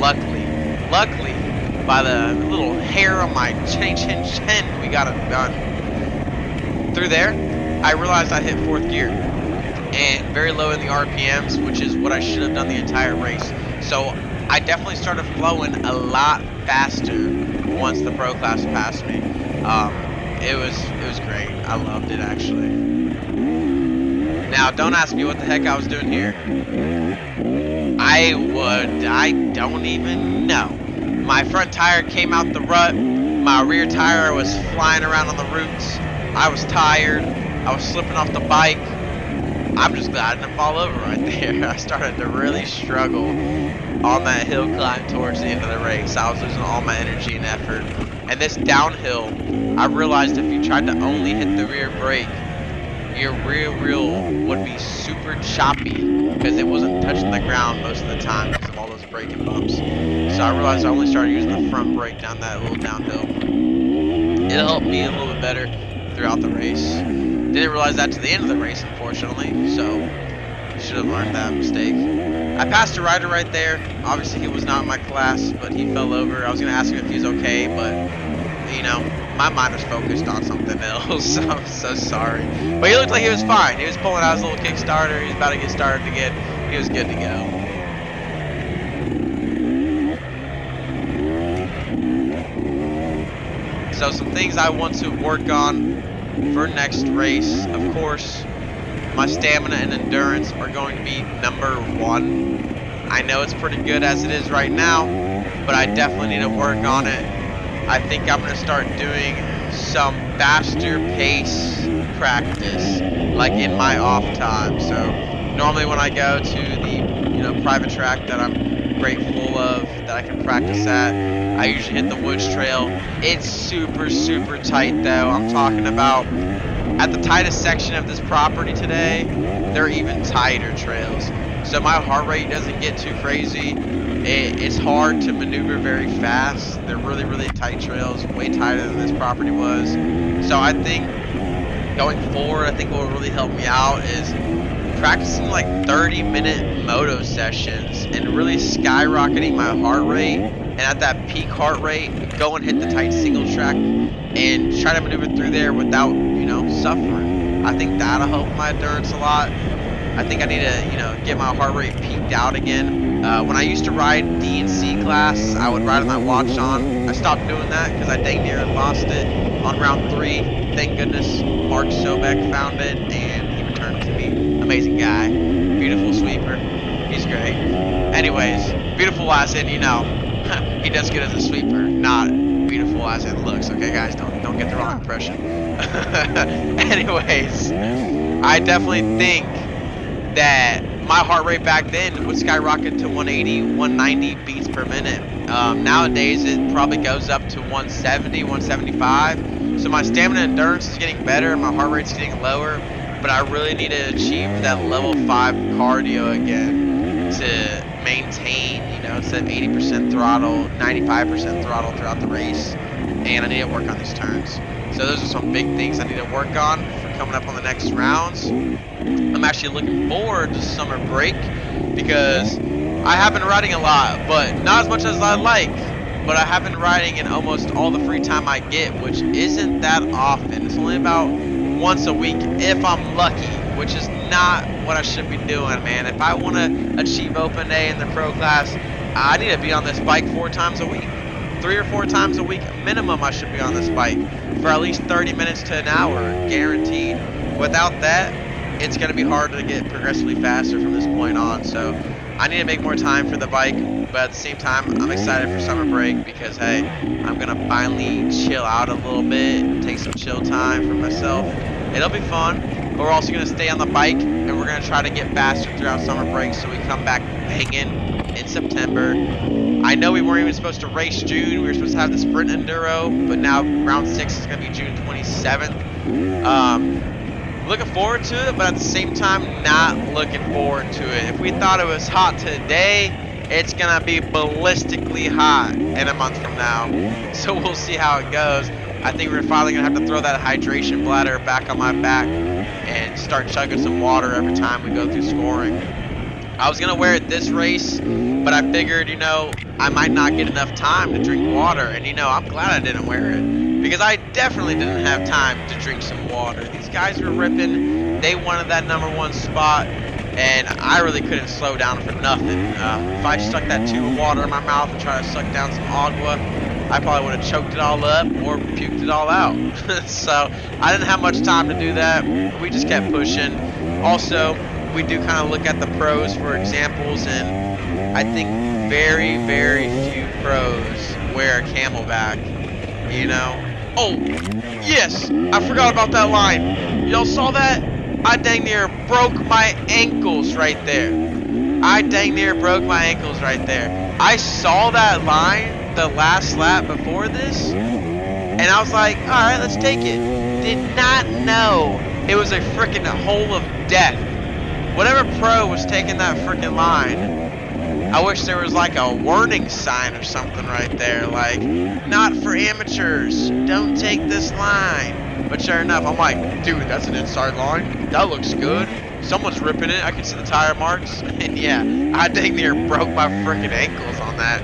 Luckily, by the little hair on my chin, we got it done. Through there, I realized I hit 4th gear and very low in the RPMs, which is what I should have done the entire race. So I definitely started flowing a lot faster once the pro class passed me. It was great. I loved it actually. Now don't ask me what the heck I was doing here. I don't even know. My front tire came out the rut. My rear tire was flying around on the roots. I was tired. I was slipping off the bike. I'm just glad I didn't fall over right there. I started to really struggle on that hill climb towards the end of the race. I was losing all my energy and effort. And this downhill, I realized if you tried to only hit the rear brake, your rear wheel would be super choppy because it wasn't touching the ground most of the time because of all those braking bumps. So I realized I only started using the front brake down that little downhill. It helped me a little bit better throughout the race. Didn't realize that to the end of the race, unfortunately, so should have learned that mistake. I passed a rider right there. Obviously, he was not in my class, but he fell over. I was going to ask him if he's okay, but, you know, my mind was focused on something else, so I'm so sorry. But he looked like he was fine. He was pulling out his little Kickstarter. He was about to get started again. He was good to go. So some things I want to work on for next race, of course, my stamina and endurance are going to be #1. I know it's pretty good as it is right now, but I definitely need to work on it. I think I'm going to start doing some faster pace practice, like in my off time. So normally when I go to the private track that I'm grateful of that I can practice at, I usually hit the woods trail. It's super tight though. I'm talking about at the tightest section of this property today, there are even tighter trails. So my heart rate doesn't get too crazy. It's hard to maneuver very fast. They're really tight trails, way tighter than this property was. So I think going forward, I think what will really help me out is practicing like 30-minute moto sessions and really skyrocketing my heart rate. And at that peak heart rate, go and hit the tight single track and try to maneuver through there without, suffering. I think that'll help my endurance a lot. I think I need to, get my heart rate peaked out again. When I used to ride D and C class, I would ride with my watch on. I stopped doing that because I dang near lost it on round 3. Thank goodness Mark Sobek found it and he returned it to me. Amazing guy. Beautiful sweeper. He's great. Anyways, beautiful as in, he does good as a sweeper, not beautiful as in looks. Okay, guys, don't get the wrong impression. Anyways, I definitely think that my heart rate back then would skyrocket to 180, 190 beats per minute. Nowadays, it probably goes up to 170, 175. So my stamina and endurance is getting better, and my heart rate's getting lower. But I really need to achieve that level 5 cardio again to maintain, instead of 80% throttle, 95% throttle throughout the race. And I need to work on these turns. So those are some big things I need to work on for coming up on the next rounds. I'm actually looking forward to summer break because I have been riding a lot, but not as much as I like. But I have been riding in almost all the free time I get, which isn't that often. It's only about once a week if I'm lucky, which is not what I should be doing, man. If I want to achieve open A in the pro class, I need to be on this bike 4 times a week. 3 or 4 times a week minimum I should be on this bike for at least 30 minutes to an hour, guaranteed. Without that, it's going to be hard to get progressively faster from this point on. So I need to make more time for the bike, but at the same time, I'm excited for summer break because, hey, I'm going to finally chill out a little bit, take some chill time for myself. It'll be fun, but we're also going to stay on the bike, and we're going to try to get faster throughout summer break so we come back banging in September. I know we weren't even supposed to race June. We were supposed to have the sprint enduro, but now round 6 is going to be June 27th. looking forward to it, but at the same time, not looking forward to it. If we thought it was hot today, it's gonna be ballistically hot in a month from now. So we'll see how it goes. I think we're finally gonna have to throw that hydration bladder back on my back and start chugging some water every time we go through scoring. I was gonna wear it this race, but I figured, you know, I might not get enough time to drink water, and you know, I'm glad I didn't wear it, because I definitely didn't have time to drink some water. These guys were ripping, they wanted that #1 spot, and I really couldn't slow down for nothing. If I stuck that tube of water in my mouth and tried to suck down some agua, I probably would have choked it all up or puked it all out. So I didn't have much time to do that. We just kept pushing. Also, we do kind of look at the pros for examples, and I think very, very few pros wear a camelback, you know. Oh, yes, I forgot about that line. Y'all saw that? I dang near broke my ankles right there. I dang near broke my ankles right there. I saw that line the last lap before this, and I was like, alright, let's take it. Did not know it was a freaking hole of death. Whatever pro was taking that freaking line, I wish there was like a warning sign or something right there, like, not for amateurs, don't take this line. But sure enough, I'm like, dude, that's an inside line, that looks good, someone's ripping it, I can see the tire marks. And yeah, I dang near broke my freaking ankles on that.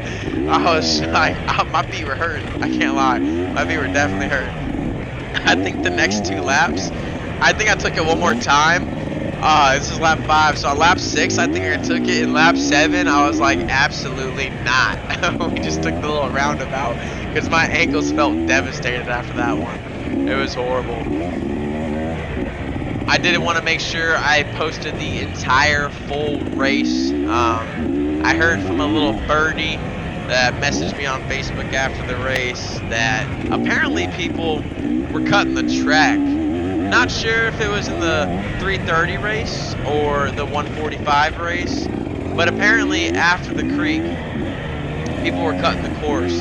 I was like, my feet were hurting, I can't lie, my feet were definitely hurting. I think the next 2 laps, I think I took it one more time. This is lap 5, so on lap 6 I think I took it. In lap 7 I was like, absolutely not. We just took the little roundabout because my ankles felt devastated after that one. It was horrible. I did want to make sure I posted the entire full race. I heard from a little birdie that messaged me on Facebook after the race that apparently people were cutting the track. Not sure if it was in the 3:30 race or the 1:45 race, but apparently after the creek, people were cutting the course.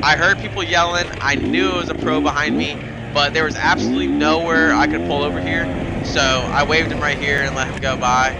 I heard people yelling. I knew it was a pro behind me, but there was absolutely nowhere I could pull over here. So I waved him right here and let him go by.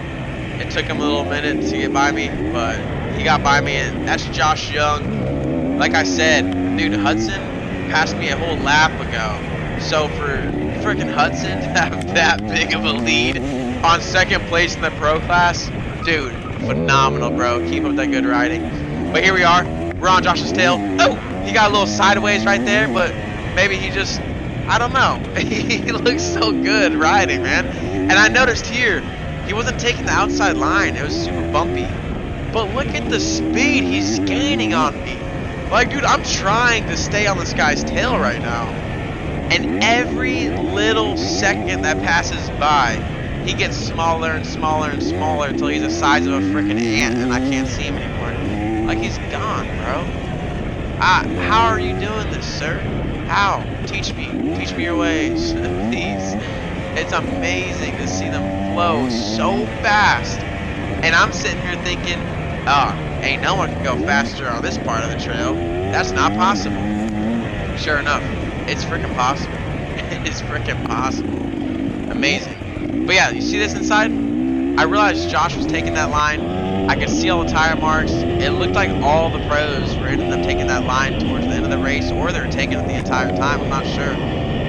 It took him a little minute to get by me, but he got by me, and that's Josh Young. Like I said, dude, Hudson passed me a whole lap ago. So for freaking Hudson to have that big of a lead on second place in the pro class, dude, phenomenal, bro. Keep up that good riding. But here we are. We're on Josh's tail. Oh, he got a little sideways right there, but maybe he just, I don't know. He looks so good riding, man. And I noticed here, he wasn't taking the outside line. It was super bumpy. But look at the speed he's gaining on me. Like, dude, I'm trying to stay on this guy's tail right now. And every little second that passes by, he gets smaller and smaller and smaller until he's the size of a freaking ant and I can't see him anymore. Like, he's gone, bro. How are you doing this, sir? How? Teach me your ways, please. It's amazing to see them flow so fast. And I'm sitting here thinking, ain't no one can go faster on this part of the trail. That's not possible. Sure enough, it's freaking possible. It's freaking possible. Amazing. But yeah, you see this inside? I realized Josh was taking that line. I could see all the tire marks. It looked like all the pros were ended up taking that line towards the end of the race, or they were taking it the entire time, I'm not sure.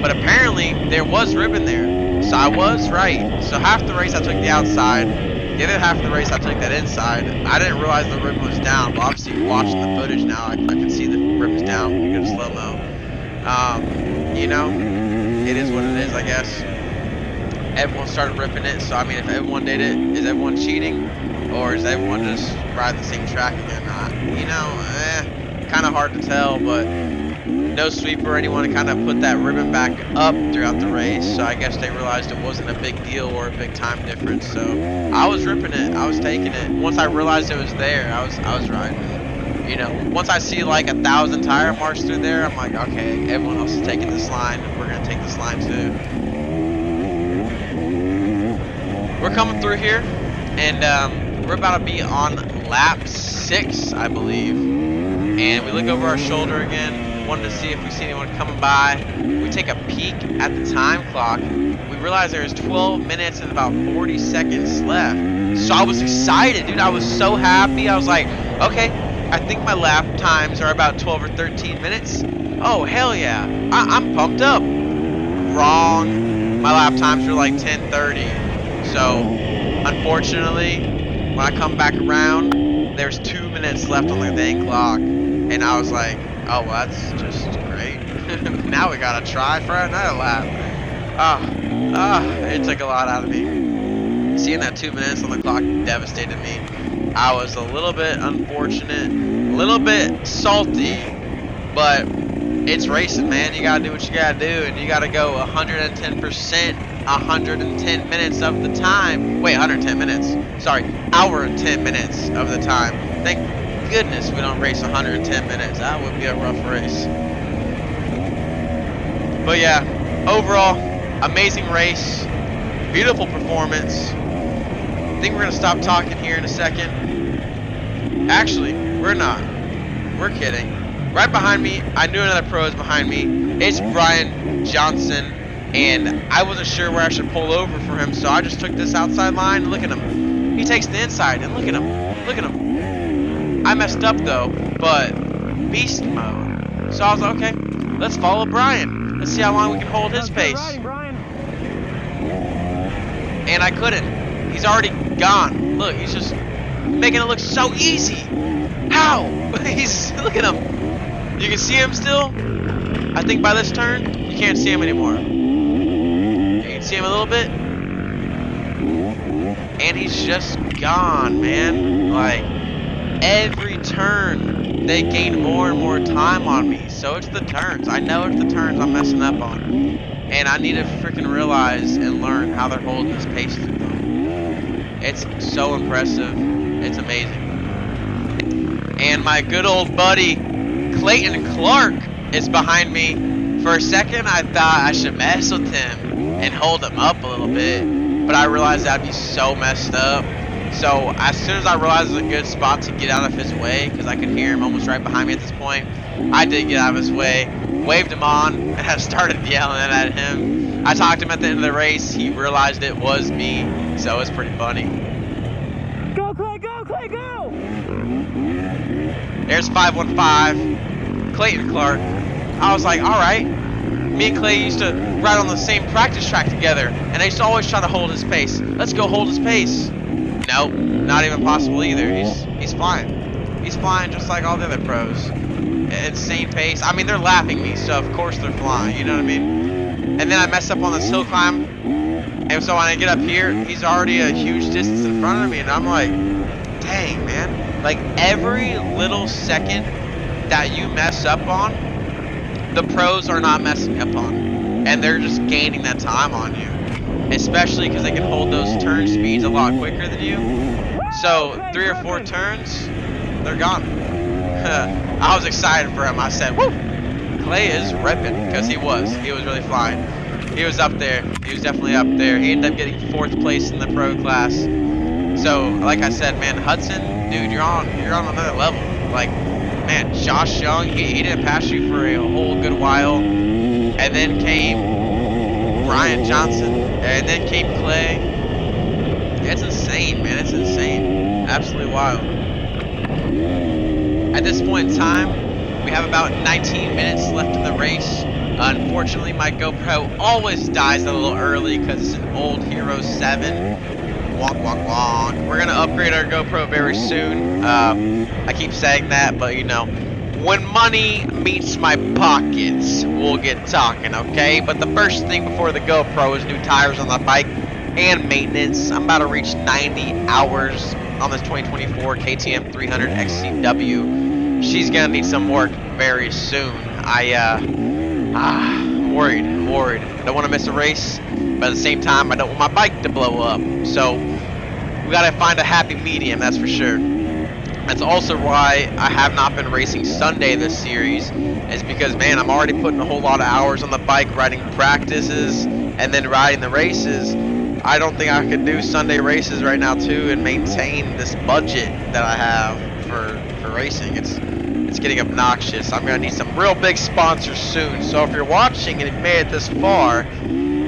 But apparently, there was ribbon there. So I was right. So half the race I took the outside. The other half of the race I took that inside. I didn't realize the ribbon was down, but obviously watching the footage now, I can see the ribbon's down when you go to slow-mo. You know, it is what it is, I guess. Everyone started ripping it, so I mean, if everyone did it, is everyone cheating? Or is everyone just riding the same track again? You know, kind of hard to tell, but no sweeper or anyone to kind of put that ribbon back up throughout the race, so I guess they realized it wasn't a big deal or a big time difference. So I was ripping it, I was taking it. Once I realized it was there, I was riding it. You know, once I see like 1,000 tire marks through there, I'm like, okay, everyone else is taking this line, we're gonna take this line too. We're coming through here, and we're about to be on lap 6, I believe. And we look over our shoulder again. wanted to see if we see anyone coming by. We take a peek at the time clock. We realize there's 12 minutes and about 40 seconds left. So I was excited, dude. I was so happy. I was like, okay, I think my lap times are about 12 or 13 minutes. Oh, hell yeah. I'm pumped up. Wrong. My lap times were like 10:30. So, unfortunately, when I come back around, there's 2 minutes left on the dang clock. And I was like, oh, well, that's just great. Now we gotta try for another lap. It took a lot out of me. Seeing that 2 minutes on the clock devastated me. I was a little bit unfortunate, a little bit salty, but it's racing, man. You gotta do what you gotta do, and you gotta go 110%, 110 minutes of the time. Wait, 110 minutes. Sorry, hour and 10 minutes of the time. Thank goodness we don't race 110 minutes. That would be a rough race. But yeah, overall, amazing race, beautiful performance. I think we're gonna stop talking here in a second. Actually, we're not. We're kidding. Right behind me, I knew another pro is behind me. It's Brian Johnson, and I wasn't sure where I should pull over for him, so I just took this outside line. Look at him. He takes the inside, and look at him. Look at him. I messed up though, but beast mode. So I was like, okay, let's follow Brian. Let's see how long we can hold his pace. And I couldn't. He's already gone. Look, he's just making it look so easy. How? Look at him. You can see him still. I think by this turn, you can't see him anymore. You can see him a little bit. And he's just gone, man. Like, every turn, they gain more and more time on me. So it's the turns. I know it's the turns I'm messing up on. And I need to freaking realize and learn how they're holding this pace through them. It's so impressive. It's amazing. And my good old buddy, Clayton Clark, is behind me. For a second, I thought I should mess with him and hold him up a little bit. But I realized that'd be so messed up. So as soon as I realized it was a good spot to get out of his way, because I could hear him almost right behind me at this point, I did get out of his way, waved him on, and I started yelling at him. I talked to him at the end of the race. He realized it was me, so it's pretty funny.
Go, Clay, go, Clay, go!
There's 515, Clayton Clark. I was like, alright. Me and Clay used to ride on the same practice track together, and I used to always try to hold his pace. Let's go hold his pace. Nope, not even possible either. He's flying. He's flying just like all the other pros. Insane pace. I mean, they're lapping me, so of course they're flying. You know what I mean? And then I mess up on this hill climb, and so when I get up here, he's already a huge distance in front of me, and I'm like, dang, man. Like, every little second that you mess up on, the pros are not messing up on, and they're just gaining that time on you. Especially because they can hold those turn speeds a lot quicker than you. So 3 or 4 turns, they're gone. I was excited for him. I said, woo! Clay is repping, because he was really flying. He was up there. He was definitely up there. He ended up getting 4th place in the pro class. So like I said, man, Hudson, dude, you're on another level. Like, man, Josh Young, he didn't pass you for a whole good while, and then came Brian Johnson, and then came Clay. It's insane, man. It's insane. Absolutely wild. At this point in time, we have about 19 minutes left in the race. Unfortunately, my GoPro always dies a little early because it's an old Hero 7. Wonk, wonk, wonk. We're going to upgrade our GoPro very soon. I keep saying that, but you know, when money meets my pockets, we'll get talking, okay? But the first thing before the GoPro is new tires on the bike and maintenance. I'm about to reach 90 hours on this 2024 KTM 300 XCW. She's gonna need some work very soon. I'm worried. I don't want to miss a race, but at the same time, I don't want my bike to blow up. So we gotta find a happy medium, that's for sure. That's also why I have not been racing Sunday this series, is because, man, I'm already putting a whole lot of hours on the bike, riding practices and then riding the races. I don't think I could do Sunday races right now too and maintain this budget that I have for racing. It's it's getting obnoxious. I'm gonna need some real big sponsors soon. So if you're watching and you've made it this far,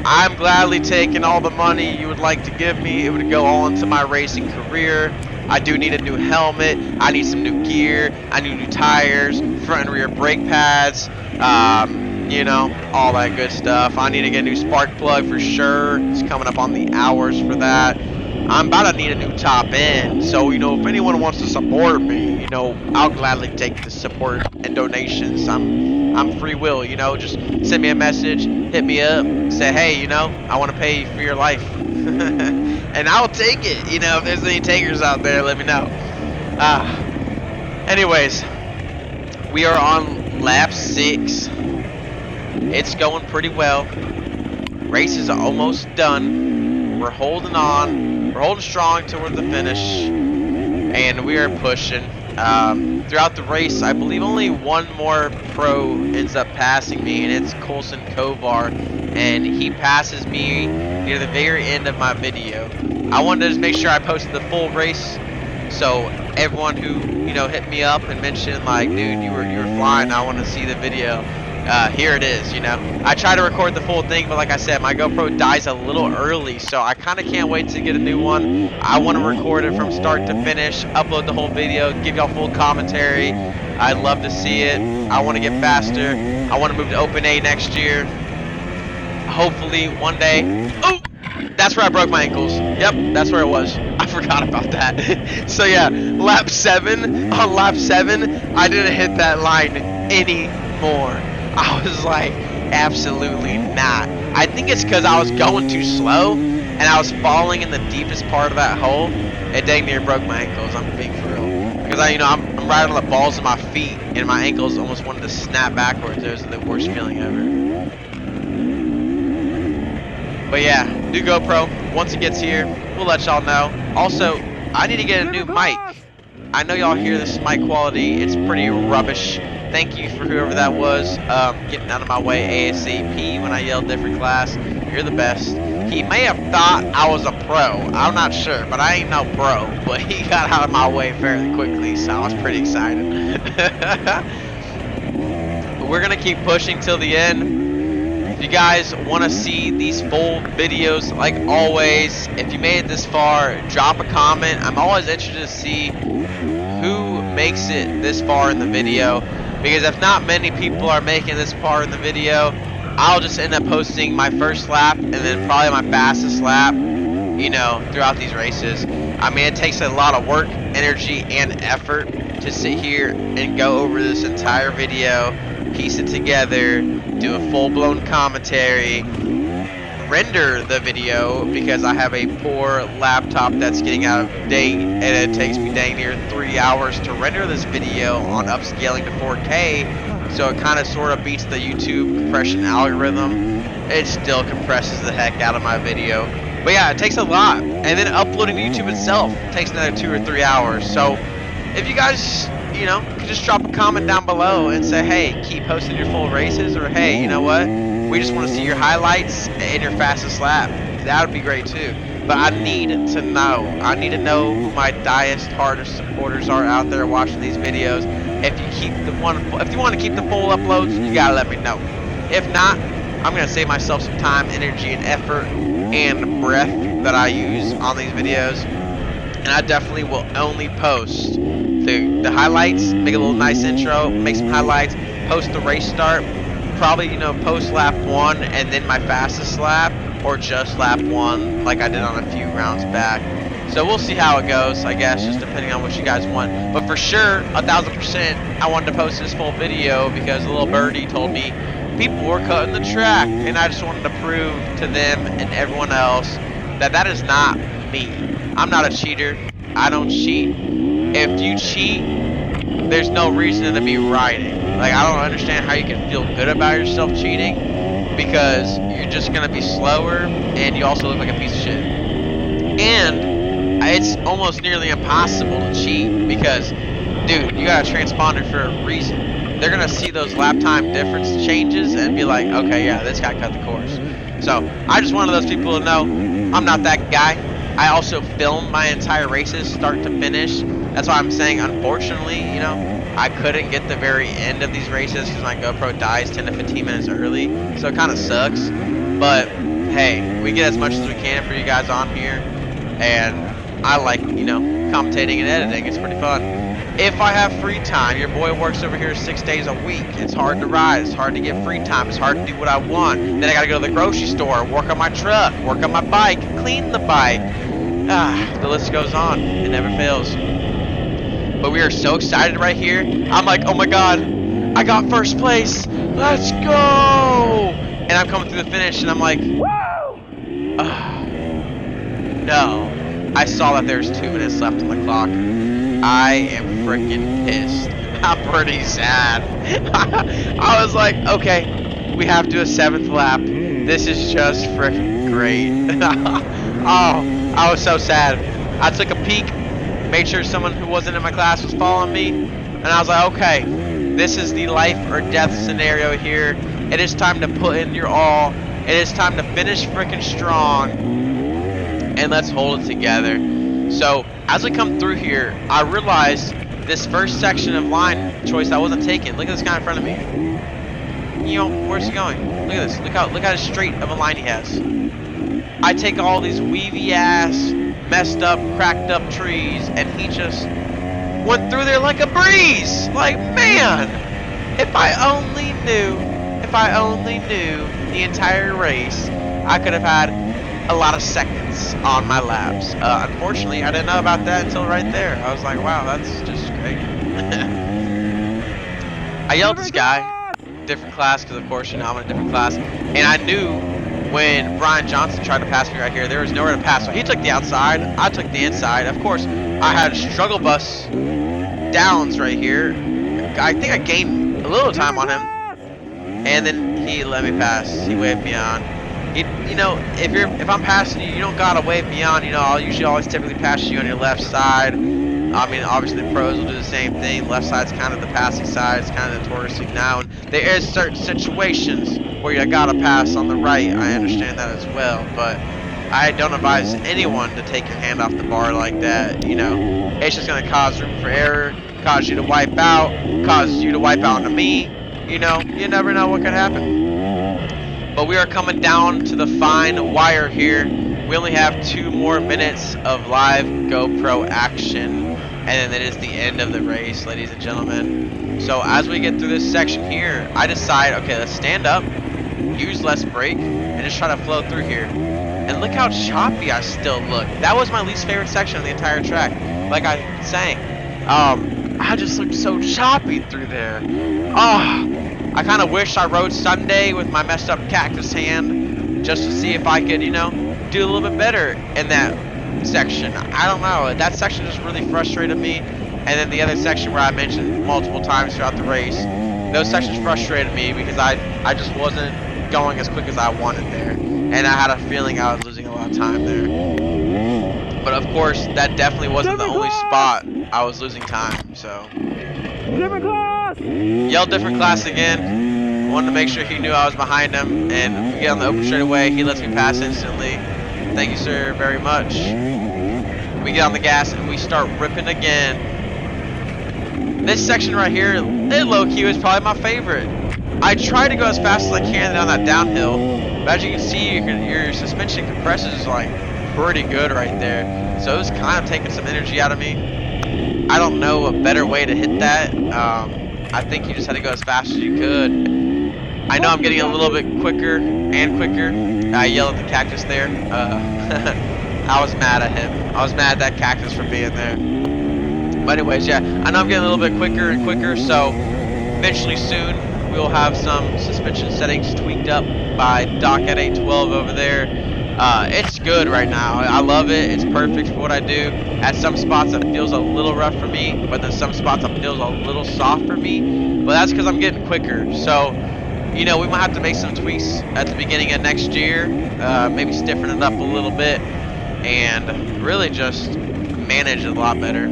I'm gladly taking all the money you would like to give me. It would go all into my racing career. I do need a new helmet. I need some new gear. I need new tires, front and rear brake pads, you know, all that good stuff. I need to get a new spark plug for sure. It's coming up on the hours for that. I'm about to need a new top end. So, you know, if anyone wants to support me, you know, I'll gladly take the support and donations. I'm free will, you know, just send me a message, hit me up, say, hey, you know, I want to pay you for your life. And I'll take it, you know, if there's any takers out there, let me know. Anyways, we are on lap 6. It's going pretty well. Race is almost done. We're holding on. We're holding strong toward the finish. And we are pushing. Throughout the race, I believe only one more pro ends up passing me, and it's Colson Kovar, and he passes me near the very end of my video. I wanted to just make sure I posted the full race, so everyone who, you know, hit me up and mentioned like, dude, you were flying, I want to see the video. Here it is, you know. I try to record the full thing, but like I said, my GoPro dies a little early, so I kind of can't wait to get a new one. I want to record it from start to finish, upload the whole video, give y'all full commentary. I'd love to see it. I want to get faster. I want to move to Open A next year. Hopefully, one day. Oh! That's where I broke my ankles. Yep, that's where it was. I forgot about that. So yeah, lap 7. On lap 7, I didn't hit that line anymore. I was like, absolutely not. I think it's because I was going too slow and I was falling in the deepest part of that hole. It dang near broke my ankles. I'm being for real. Because I'm riding on the balls of my feet and my ankles almost wanted to snap backwards. It was the worst feeling ever. But yeah, new GoPro. Once it gets here, we'll let y'all know. Also, I need to get a new mic. I know y'all hear this mic quality. It's pretty rubbish. Thank you for whoever that was, getting out of my way ASAP when I yelled different class. You're the best. He may have thought I was a pro. I'm not sure, but I ain't no pro. But he got out of my way fairly quickly, so I was pretty excited. We're going to keep pushing till the end. If you guys want to see these full videos, like always, if you made it this far, drop a comment. I'm always interested to see who makes it this far in the video. Because if not many people are making this far in the video, I'll just end up posting my first lap and then probably my fastest lap, you know, throughout these races. I mean, it takes a lot of work, energy, and effort to sit here and go over this entire video, piece it together, do a full-blown commentary, render the video because I have a poor laptop that's getting out of date, and it takes me dang near 3 hours to render this video on upscaling to 4K, so it kind of sort of beats the YouTube compression algorithm. It still compresses the heck out of my video, but yeah, it takes a lot, and then uploading to YouTube itself takes another 2 or 3 hours. So if you guys, you know, could just drop a comment down below and say, hey, keep posting your full races, or hey, you know what, we just want to see your highlights and your fastest lap. That would be great too. But I need to know. I need to know who my diehard hardest supporters are out there watching these videos. If you want to keep the full uploads, you gotta let me know. If not, I'm gonna save myself some time, energy, and effort and breath that I use on these videos. And I definitely will only post the highlights, make a little nice intro, make some highlights, post the race start. Probably, you know, post lap 1 and then my fastest lap, or just lap 1 like I did on a few rounds back. So we'll see how it goes, I guess, just depending on what you guys want. But for sure, 1000%, I wanted to post this full video because a little birdie told me people were cutting the track, and I just wanted to prove to them and everyone else that that is not me. I'm not a cheater. I don't cheat. If you cheat, there's no reason to be riding. Like, I don't understand how you can feel good about yourself cheating, because you're just gonna be slower and you also look like a piece of shit. And it's almost nearly impossible to cheat because, dude, you got a transponder for a reason. They're gonna see those lap time difference changes and be like, okay, yeah, this guy cut the course. So I just wanted those people to know I'm not that guy. I also filmed my entire races start to finish. That's why I'm saying, unfortunately, you know, I couldn't get the very end of these races because my GoPro dies 10 to 15 minutes early, so it kind of sucks. But hey, we get as much as we can for you guys on here, and I like, you know, commentating and editing. It's pretty fun. If I have free time, your boy works over here 6 days a week. It's hard to ride. It's hard to get free time. It's hard to do what I want. Then I gotta go to the grocery store, work on my truck, work on my bike, clean the bike. The list goes on. It never fails. But we are so excited right here. I'm like, oh my god, I got first place. Let's go! And I'm coming through the finish, and I'm like, no. I saw that there's 2 minutes left on the clock. I am freaking pissed. I'm pretty sad. I was like, okay, we have to do a 7th lap. This is just freaking great. Oh, I was so sad. I took a peek, made sure someone who wasn't in my class was following me, and I was like, okay, this is the life or death scenario here. It is time to put in your all. It is time to finish freaking strong, and let's hold it together. So as we come through here, I realized this first section of line choice I wasn't taking. Look at this guy in front of me. You know, where's he going? Look at this. Look how straight of a line he has. I take all these weavy ass, messed up, cracked up trees, and he just went through there like a breeze. Like, man, if I only knew the entire race, I could have had a lot of seconds on my laps. Unfortunately, I didn't know about that until right there. I was like, wow, that's just great. I yelled at this guy, different class, because of course, you know, I'm in a different class, and I knew when Brian Johnson tried to pass me right here, there was nowhere to pass. So he took the outside, I took the inside. Of course, I had struggle bus downs right here. I think I gained a little time on him, and then he let me pass. He waved me on. You know, if I'm passing you, you don't gotta wave me on. You know, I'll usually always typically pass you on your left side. I mean, obviously the pros will do the same thing. Left side's kind of the passing side. It's kind of the touristic now. And there is certain situations where you gotta pass on the right. I understand that as well, but I don't advise anyone to take your hand off the bar like that. You know, it's just gonna cause room for error, cause you to wipe out, causes you to wipe out onto me. You know, you never know what could happen. But we are coming down to the fine wire here. We only have 2 more minutes of live GoPro action, and then it is the end of the race, ladies and gentlemen. So as we get through this section here, I decide, okay, let's stand up, use less brake, and just try to flow through here. And look how choppy I still look. That was my least favorite section of the entire track, like I was saying. I just looked so choppy through there. I kind of wish I rode Sunday with my messed up cactus hand just to see if I could, you know, do a little bit better in that section. I don't know. That section just really frustrated me. And then the other section where I mentioned multiple times throughout the race, those sections frustrated me because I just wasn't going as quick as I wanted there. And I had a feeling I was losing a lot of time there. But of course, that definitely wasn't the only spot I was losing time, so.
Different class!
Yelled different class again. Wanted to make sure he knew I was behind him, and we get on the open straightaway. He lets me pass instantly. Thank you, sir, very much. We get on the gas and we start ripping again. This section right here, it low-key was probably my favorite. I try to go as fast as I can down that downhill, but as you can see, your suspension compresses like pretty good right there. So it was kind of taking some energy out of me. I don't know a better way to hit that. I think you just had to go as fast as you could. I know I'm getting a little bit quicker and quicker. I yelled at the cactus there. I was mad at him. I was mad at that cactus for being there. But anyways, yeah, I know I'm getting a little bit quicker and quicker, so eventually soon we will have some suspension settings tweaked up by Doc at 812 over there. It's good right now. I love it. It's perfect for what I do. At some spots it feels a little rough for me, but then some spots it feels a little soft for me. But that's because I'm getting quicker. So, you know, we might have to make some tweaks at the beginning of next year. Maybe stiffen it up a little bit and really just manage it a lot better.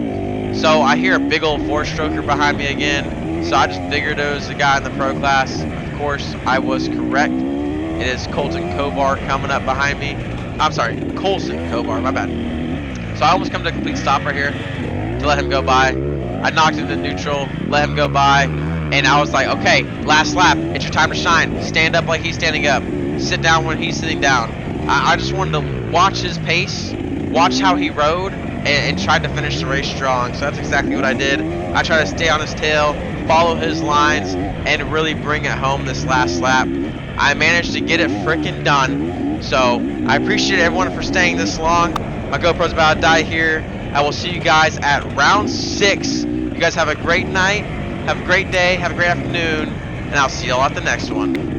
So I hear a big old 4-stroker behind me again. So I just figured it was the guy in the pro class. Of course, I was correct. It is Colton Kovar coming up behind me. I'm sorry, Colson Kovar, my bad. So I almost come to a complete stop right here to let him go by. I knocked into neutral, let him go by, and I was like, okay, last lap, it's your time to shine. Stand up like he's standing up. Sit down when he's sitting down. I just wanted to watch his pace, watch how he rode, and tried to finish the race strong. So that's exactly what I did. I tried to stay on his tail, follow his lines, and really bring it home this last lap. I managed to get it frickin' done. So I appreciate everyone for staying this long. My GoPro's about to die here. I will see you guys at round 6. You guys have a great night, have a great day, have a great afternoon, and I'll see y'all at the next one.